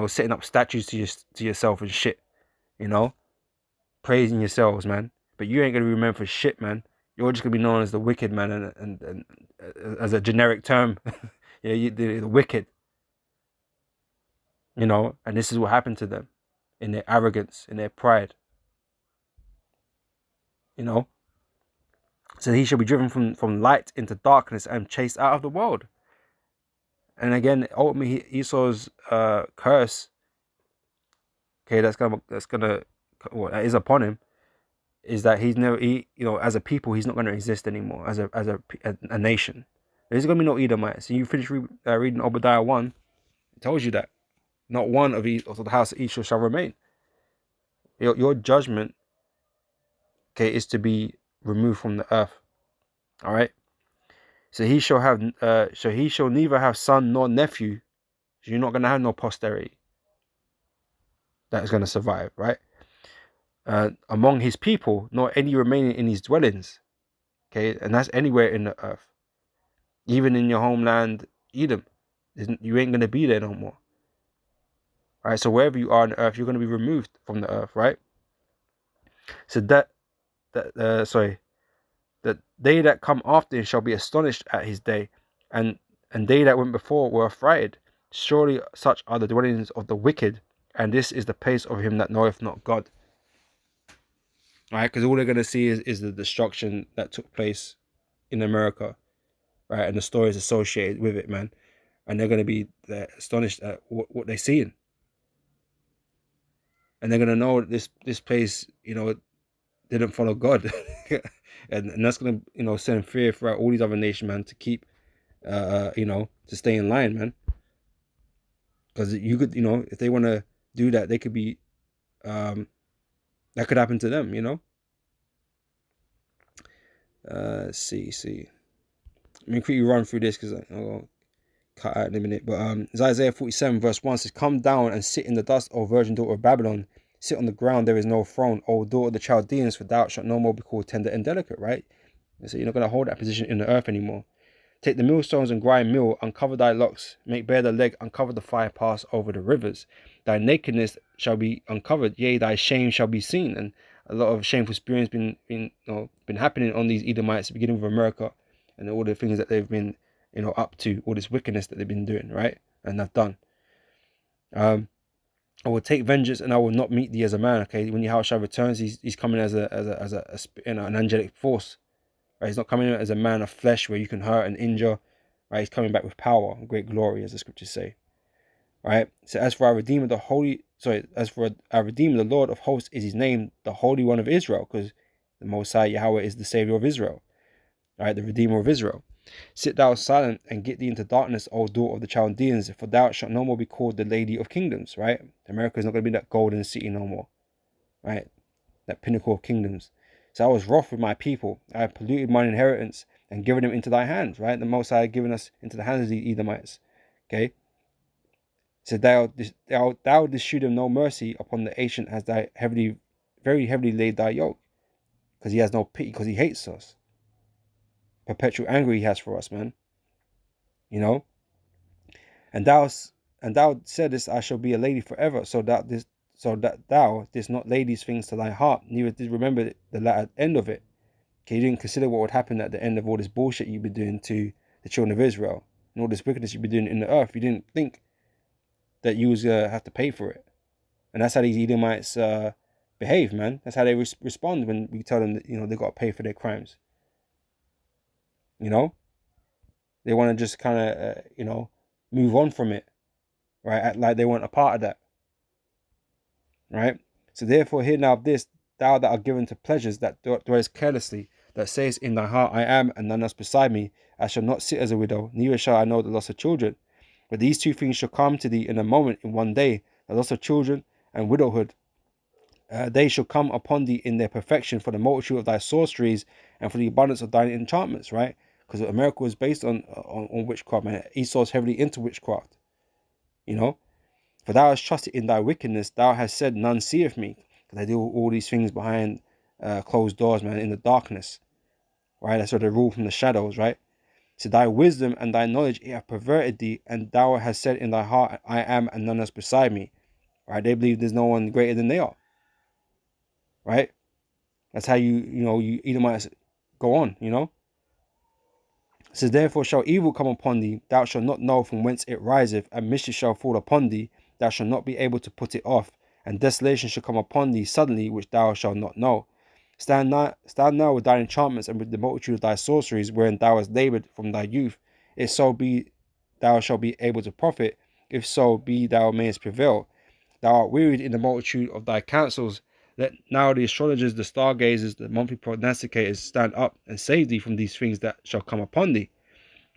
setting up statues to yourself and shit. You know, praising yourselves, man. But you ain't gonna be remembered for shit, man. You're just gonna be known as the wicked, man, and as a generic term. Yeah, the wicked. And this is what happened to them in their arrogance, in their pride. You know, so he shall be driven from light into darkness and chased out of the world. And again, ultimately, Esau's curse, okay, that is upon him, is that as a people, he's not gonna exist anymore as a nation. There's gonna be no Edomites. And you finish reading Obadiah 1, it tells you that not one of the house of Esau shall remain. Your judgment, okay, is to be removed from the earth. All right. So he shall neither have son nor nephew. So you're not gonna have no posterity that is gonna survive, right? Among his people, nor any remaining in his dwellings. Okay, and that's anywhere in the earth, even in your homeland, Edom. You ain't gonna be there no more. All right. So wherever you are on the earth, you're gonna be removed from the earth, right? So that they that come after him shall be astonished at his day, and they that went before were afraid. Surely such are the dwellings of the wicked, and this is the place of him that knoweth not God. All right, because all they're going to see is the destruction that took place in America, right, and the stories associated with it, man. And they're going to be astonished at what they're seeing, and they're going to know that this place, didn't follow God, and that's going to send fear throughout all these other nations, man, to keep to stay in line, man. Because you could, if they want to do that, they could be, that could happen to them, see. Let me quickly run through this because I'll cut out in a minute. But it's Isaiah 47 verse 1 says, "Come down and sit in the dust, O virgin daughter of Babylon. Sit on the ground, there is no throne, O daughter of the Chaldeans, for thou shalt no more be called tender and delicate," right? And so you're not going to hold that position in the earth anymore. "Take the millstones and grind meal, uncover thy locks, make bare the leg, uncover the fire, pass over the rivers. Thy nakedness shall be uncovered, yea, thy shame shall be seen." And a lot of shameful experience been happening on these Edomites, beginning with America, and all the things that they've been, up to, all this wickedness that they've been doing, right? And have done. I will take vengeance, and I will not meet thee as a man. Okay, when Yahushua returns, he's coming as an angelic force. Right? He's not coming as a man of flesh where you can hurt and injure. Right? He's coming back with power and great glory, as the scriptures say. Right? So as for our Redeemer, the Lord of hosts is his name, the Holy One of Israel, because the Most High Yahweh is the Savior of Israel. Right? The Redeemer of Israel. "Sit thou silent and get thee into darkness, O daughter of the Chaldeans, for thou shalt no more be called the Lady of Kingdoms." Right? America is not going to be that golden city no more. Right? That pinnacle of kingdoms. "So I was wroth with my people. I have polluted mine inheritance and given them into thy hands," right? The Most High had given us into the hands of the Edomites. Okay. "So thou didst shew them no mercy upon the ancient as thy very heavily laid thy yoke." Because he has no pity, because he hates us. Perpetual anger he has for us, man. "And thou saidest, I shall be a lady forever, so that thou didst not lay these things to thy heart, neither did remember the latter end of it." Okay, you didn't consider what would happen at the end of all this bullshit you've been doing to the children of Israel and all this wickedness you've been doing in the earth. You didn't think that you was gonna have to pay for it, and that's how these Edomites behave, man. That's how they respond when we tell them that they got to pay for their crimes. They want to just kind of move on from it, right? Act like they weren't a part of that, right? "So therefore hear now this, thou that art given to pleasures, that dwellest carelessly, that sayest in thy heart, I am, and none else beside me. I shall not sit as a widow, neither shall I know the loss of children. But these two things shall come to thee in a moment, in one day, the loss of children and widowhood. they shall come upon thee in their perfection for the multitude of thy sorceries and for the abundance of thine enchantments, right? Because America was based on witchcraft, man. Esau's heavily into witchcraft, you know. For thou hast trusted in thy wickedness, thou hast said, none seeth me. Because they do all these things behind closed doors, man, in the darkness, right? That's where they rule from the shadows, right? So thy wisdom and thy knowledge it have perverted thee, and thou hast said in thy heart, I am, and none else beside me, right? They believe there's no one greater than they are, right? That's how you Edomites go on, you know. It says, therefore shall evil come upon thee, thou shalt not know from whence it riseth, and mischief shall fall upon thee, thou shalt not be able to put it off, and desolation shall come upon thee suddenly, which thou shalt not know. Stand now with thine enchantments and with the multitude of thy sorceries, wherein thou hast laboured from thy youth. If so be thou shalt be able to profit, if so be thou mayest prevail. Thou art wearied in the multitude of thy counsels. Let now the astrologers, the stargazers, the monthly prognosticators stand up and save thee from these things that shall come upon thee.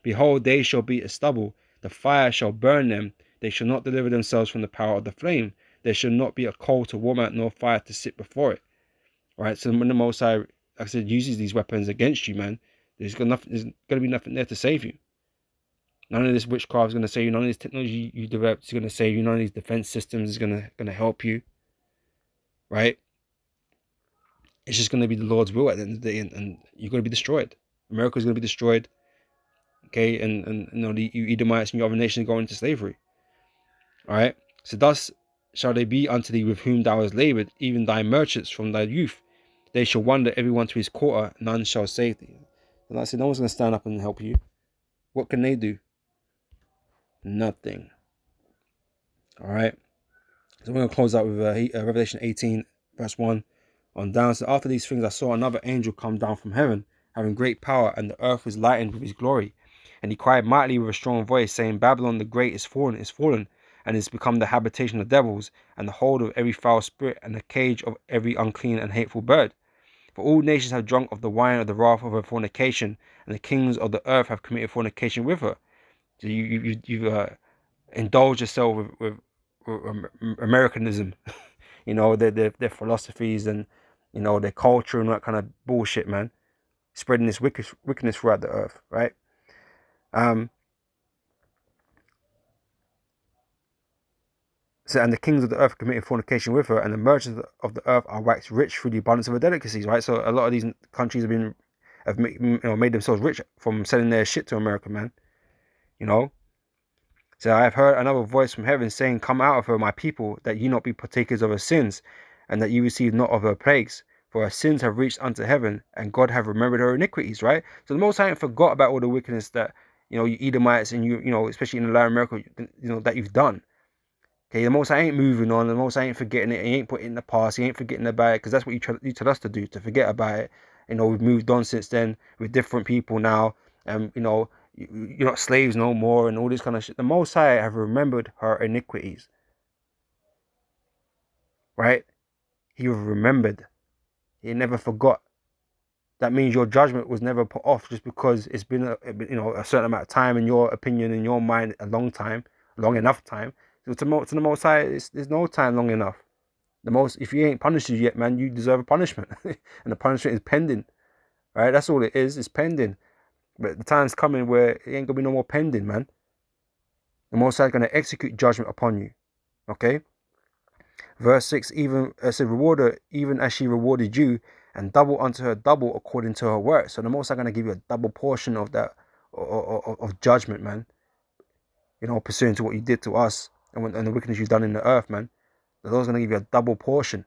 Behold, they shall be a stubble, the fire shall burn them, they shall not deliver themselves from the power of the flame. There shall not be a coal to warm out, nor fire to sit before it. Right? So when the Most High, like I said, uses these weapons against you, man, there's going to be nothing there to save you. None of this witchcraft is going to save you. None of this technology you developed is going to save you. None of these defense systems is going to help you. Right? It's just going to be the Lord's will at the end of the day, and you're going to be destroyed. America is going to be destroyed. Okay, and the Edomites and your other nations go into slavery. All right. So thus shall they be unto thee with whom thou hast labored, even thy merchants from thy youth. They shall wander everyone to his quarter, none shall save thee. And like I said, no one's going to stand up and help you. What can they do? Nothing. All right. So we're going to close out with Revelation 18, verse 1 on down. So after these things, I saw another angel come down from heaven, having great power, and the earth was lightened with his glory. And he cried mightily with a strong voice, saying, Babylon the great is fallen, and is become the habitation of devils, and the hold of every foul spirit, and the cage of every unclean and hateful bird. For all nations have drunk of the wine of the wrath of her fornication, and the kings of the earth have committed fornication with her. So you've indulged yourself with Americanism, their philosophies and their culture and that kind of bullshit, man, spreading this wickedness throughout the earth, right? So, and the kings of the earth committed fornication with her, and the merchants of the earth are waxed rich through the abundance of her delicacies, right? So a lot of these countries have made themselves rich from selling their shit to America, man. So I have heard another voice from heaven saying, Come out of her, my people, that ye not be partakers of her sins, and that ye receive not of her plagues. For her sins have reached unto heaven, and God have remembered her iniquities, right? So the Most High forgot about all the wickedness that, you Edomites and especially in the land of America, that you've done. Okay, the Most High ain't moving on. The Most High ain't forgetting it. He ain't putting it in the past. He ain't forgetting about it, because that's what you tell us to do, to forget about it. We've moved on since then. We're different people now. And, you're not slaves no more and all this kind of shit. The Most High have remembered her iniquities. Right? He remembered. He never forgot. That means your judgment was never put off just because it's been a certain amount of time, in your opinion, in your mind, a long enough time. So to the Most High, there's no time long enough. If you ain't punished yet, man, you deserve a punishment, and the punishment is pending, right? That's all it is. It's pending, but the time's coming where it ain't gonna be no more pending, man. The Most High is gonna execute judgment upon you. Okay. Verse 6, even as a rewarder, even as she rewarded you, and double unto her double according to her work. So the Most High gonna give you a double portion of that of judgment, man. Pursuant to what you did to us and the wickedness you've done in the earth, man. The Lord's gonna give you a double portion.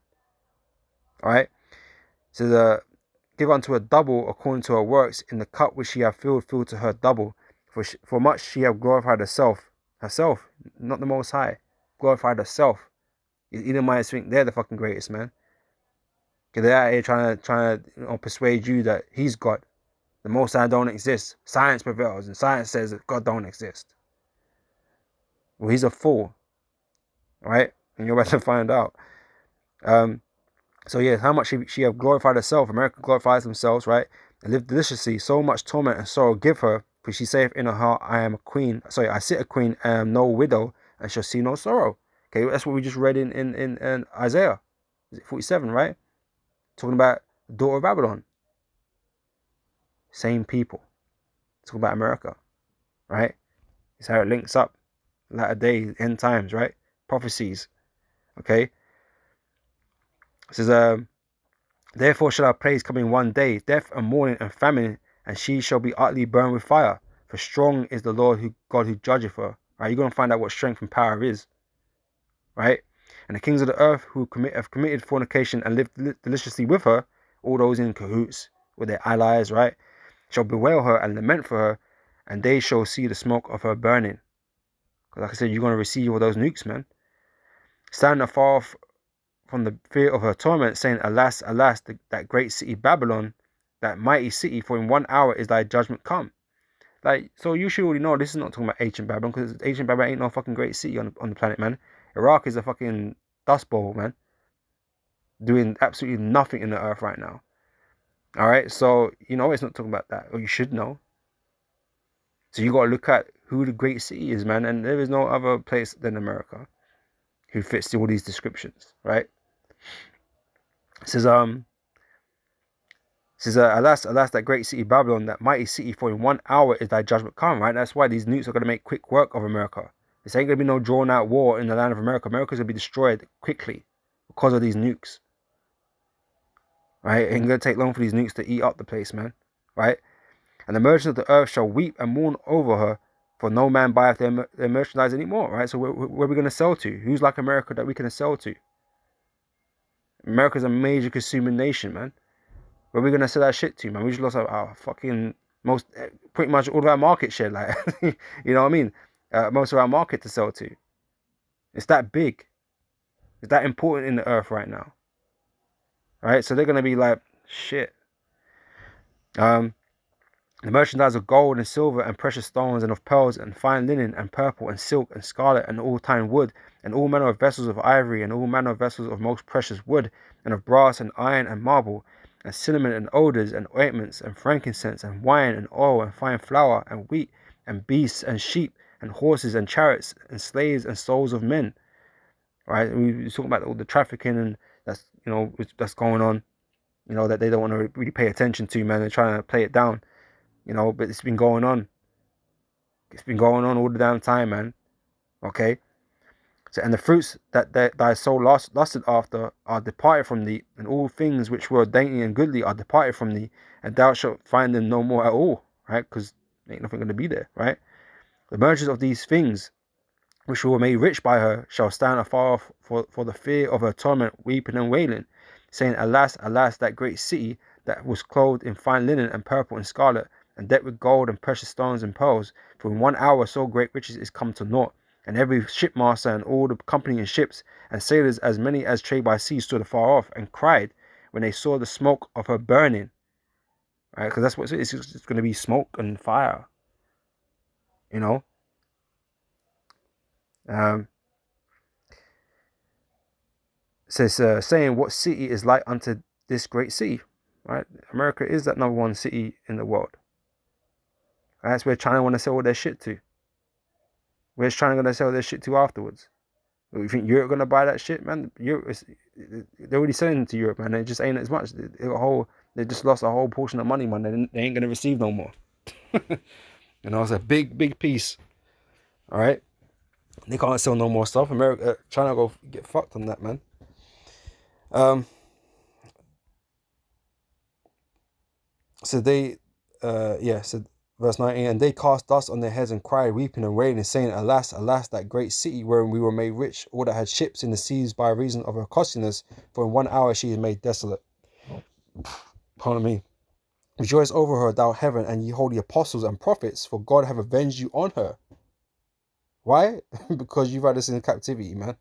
All right. So give unto her double according to her works, in the cup which she hath filled to her double. For much she hath glorified herself, not the Most High, glorified herself. Edomites think they're the fucking greatest, man. Because they're out here trying to persuade you that he's God. The Most High don't exist. Science prevails, and science says that God don't exist. Well, he's a fool, right? And you're about to find out. So yeah, how much she have glorified herself. America glorifies themselves, right? And live deliciously. So much torment and sorrow give her, for she saith in her heart, I am a queen. Sorry, I sit a queen, and am no widow, and shall see no sorrow. Okay, that's what we just read in Isaiah. is it 47, right? Talking about the daughter of Babylon. Same people. Talking about America, right? It's how it links up. Latter days, end times, right? Prophecies. Okay. It says, therefore shall our praise come in one day, death and mourning and famine, and she shall be utterly burned with fire. For strong is the Lord God who judgeth her. Right? You're gonna find out what strength and power is. Right? And the kings of the earth who have committed fornication and lived deliciously with her, all those in cahoots with their allies, right, shall bewail her and lament for her, and they shall see the smoke of her burning. Because like I said, you're gonna receive all those nukes, man. Stand afar off from the fear of her torment, saying, alas, alas, that great city Babylon, that mighty city, for in 1 hour is thy judgment come. Like, so you should already know this is not talking about ancient Babylon, because ancient Babylon ain't no fucking great city on the planet, man. Iraq is a fucking dust bowl, man, doing absolutely nothing in the earth right now. All right, so you know it's not talking about that, or you should know. So you got to look at who the great city is, man, and there is no other place than America who fits all these descriptions, right? It says, alas, alas, that great city Babylon, that mighty city, for in 1 hour is thy judgment come, right? That's why these nukes are going to make quick work of America. This ain't going to be no drawn out war in the land of America. America's going to be destroyed quickly because of these nukes, right? It ain't going to take long for these nukes to eat up the place, man, right? And the merchants of the earth shall weep and mourn over her, for no man buyeth their merchandise anymore, right? So where are we going to sell to? Who's like America that we can sell to? America's a major consuming nation, man. Where are we going to sell that shit to, man? We just lost our fucking pretty much all of our market share, like, you know what I mean? Most of our market to sell to. It's that big. It's that important in the earth right now. Right? So they're going to be like, shit. The merchandise of gold and silver and precious stones and of pearls and fine linen and purple and silk and scarlet and all time wood and all manner of vessels of ivory and all manner of vessels of most precious wood and of brass and iron and marble and cinnamon and odors and ointments and frankincense and wine and oil and fine flour and wheat and beasts and sheep and horses and chariots and slaves and souls of men. Right? We're talking about all the trafficking and that's going on. That they don't want to really pay attention to, man. They're trying to play it down. But it's been going on. It's been going on all the damn time, man. Okay? So, and the fruits that thy soul lusted after are departed from thee, and all things which were dainty and goodly are departed from thee, and thou shalt find them no more at all, right? Because ain't nothing going to be there, right? The merchants of these things, which were made rich by her, shall stand afar off for the fear of her torment, weeping and wailing, saying, alas, alas, that great city that was clothed in fine linen and purple and scarlet, and decked with gold and precious stones and pearls, for in 1 hour so great riches is come to naught. And every shipmaster and all the company in ships and sailors, as many as trade by sea, stood afar off and cried when they saw the smoke of her burning. Right, because that's what it's going to be, smoke and fire. Um, says, saying, what city is like unto this great city? Right, America is that number one city in the world. Right? That's where China want to sell all their shit to. Where's China going to sell their shit to afterwards? You think Europe going to buy that shit, man? They're already selling to Europe, man. It just ain't as much. They just lost a whole portion of money, man. They ain't going to receive no more. It's a big piece. All right, they can't sell no more stuff. China go get fucked on that, man. So they, so verse 19, and they cast dust on their heads and cried, weeping and wailing, saying, alas, alas, that great city wherein we were made rich, all that had ships in the seas by reason of her costliness, for in 1 hour she is made desolate. Pardon me. Rejoice over her, thou heaven, and ye holy apostles and prophets, for God have avenged you on her. Why? Because you've had us in captivity, man.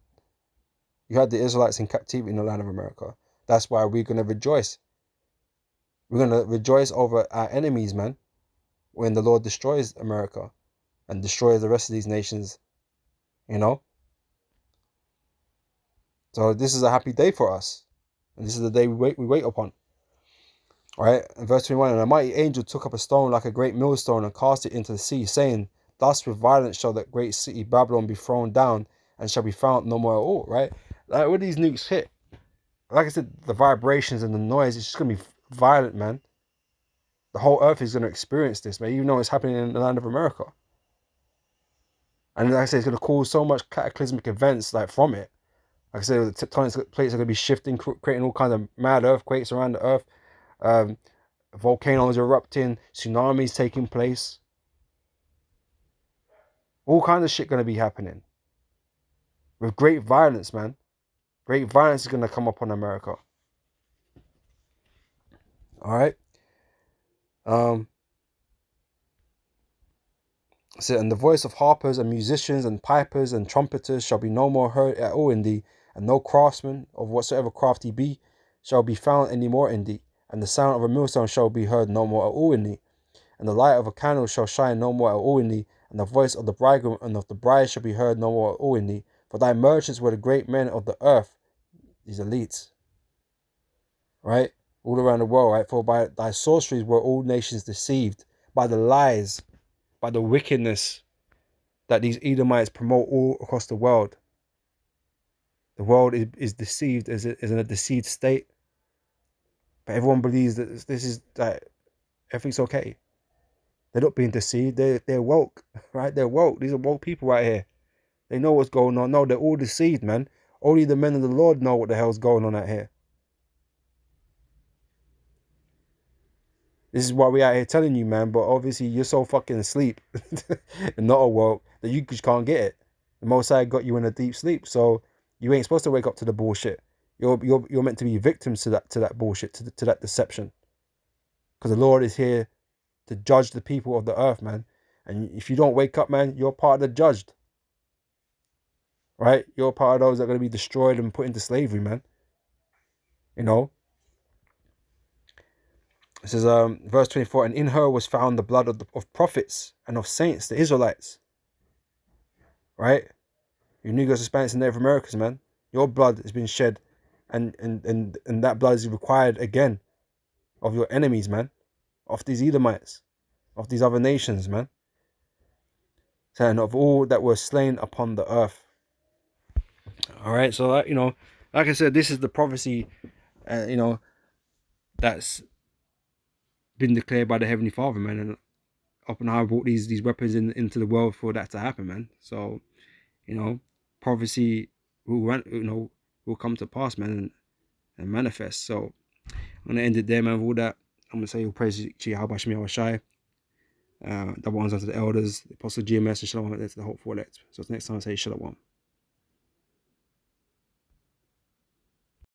You had the Israelites in captivity in the land of America. That's why we're going to rejoice. We're going to rejoice over our enemies, man, when the Lord destroys America and destroys the rest of these nations, So this is a happy day for us. And this is the day we wait upon. All right, in verse 21, and a mighty angel took up a stone like a great millstone and cast it into the sea, saying, thus with violence shall that great city Babylon be thrown down and shall be found no more at all, right? Like when these nukes hit, like I said, the vibrations and the noise, it's just gonna be violent, man. The whole earth is gonna experience this, man, even though it's happening in the land of America. And like I said, it's gonna cause so much cataclysmic events like from it. Like I said, the tectonic plates are gonna be shifting, creating all kinds of mad earthquakes around the earth. Um, Volcanoes erupting, tsunamis taking place. All kinds of shit gonna be happening with great violence, man. Great violence is gonna come upon America. All right. Um, So, and the voice of harpers and musicians and pipers and trumpeters shall be no more heard at all in thee, and no craftsman of whatsoever craft he be shall be found any more in thee, and the sound of a millstone shall be heard no more at all in thee, and the light of a candle shall shine no more at all in thee, and the voice of the bridegroom and of the bride shall be heard no more at all in thee, for thy merchants were the great men of the earth, these elites, right? All around the world, right? For by thy sorceries were all nations deceived, by the lies, by the wickedness that these Edomites promote all across the world. The world is deceived, is in a deceived state, but everyone believes that this is that everything's okay. They're not being deceived. They're woke, right? They're woke. These are woke people right here. They know what's going on. No, they're all deceived, man. Only the men of the Lord know what the hell's going on out here. This is why we out here telling you, man. But obviously, you're so fucking asleep and not awoke that you just can't get it. The Most High got you in a deep sleep, so you ain't supposed to wake up to the bullshit. You're meant to be victims to that bullshit, to that deception. Because the Lord is here to judge the people of the earth, man. And if you don't wake up, man, you're part of the judged, right? You're part of those that are going to be destroyed and put into slavery, man. You know. It says, verse 24, and in her was found the blood of prophets and of saints, the Israelites, right? You Negroes, Hispanics, and Native Americans, man. Your blood has been shed, and that blood is required again of your enemies, man. Of these Edomites, of these other nations, man. And of all that were slain upon the earth. All right, so like I said, this is the prophecy, that's been declared by the Heavenly Father, man. And Oppenheimer brought these weapons into the world for that to happen, man. So, prophecy will come to pass, man, and manifest. So I'm gonna end it there, man. With all that, I'm gonna say all praise to Yahweh Shemi Awashai. Double honors unto the elders, the apostle GMS, and shalom to the whole elect. So next time I say shalom.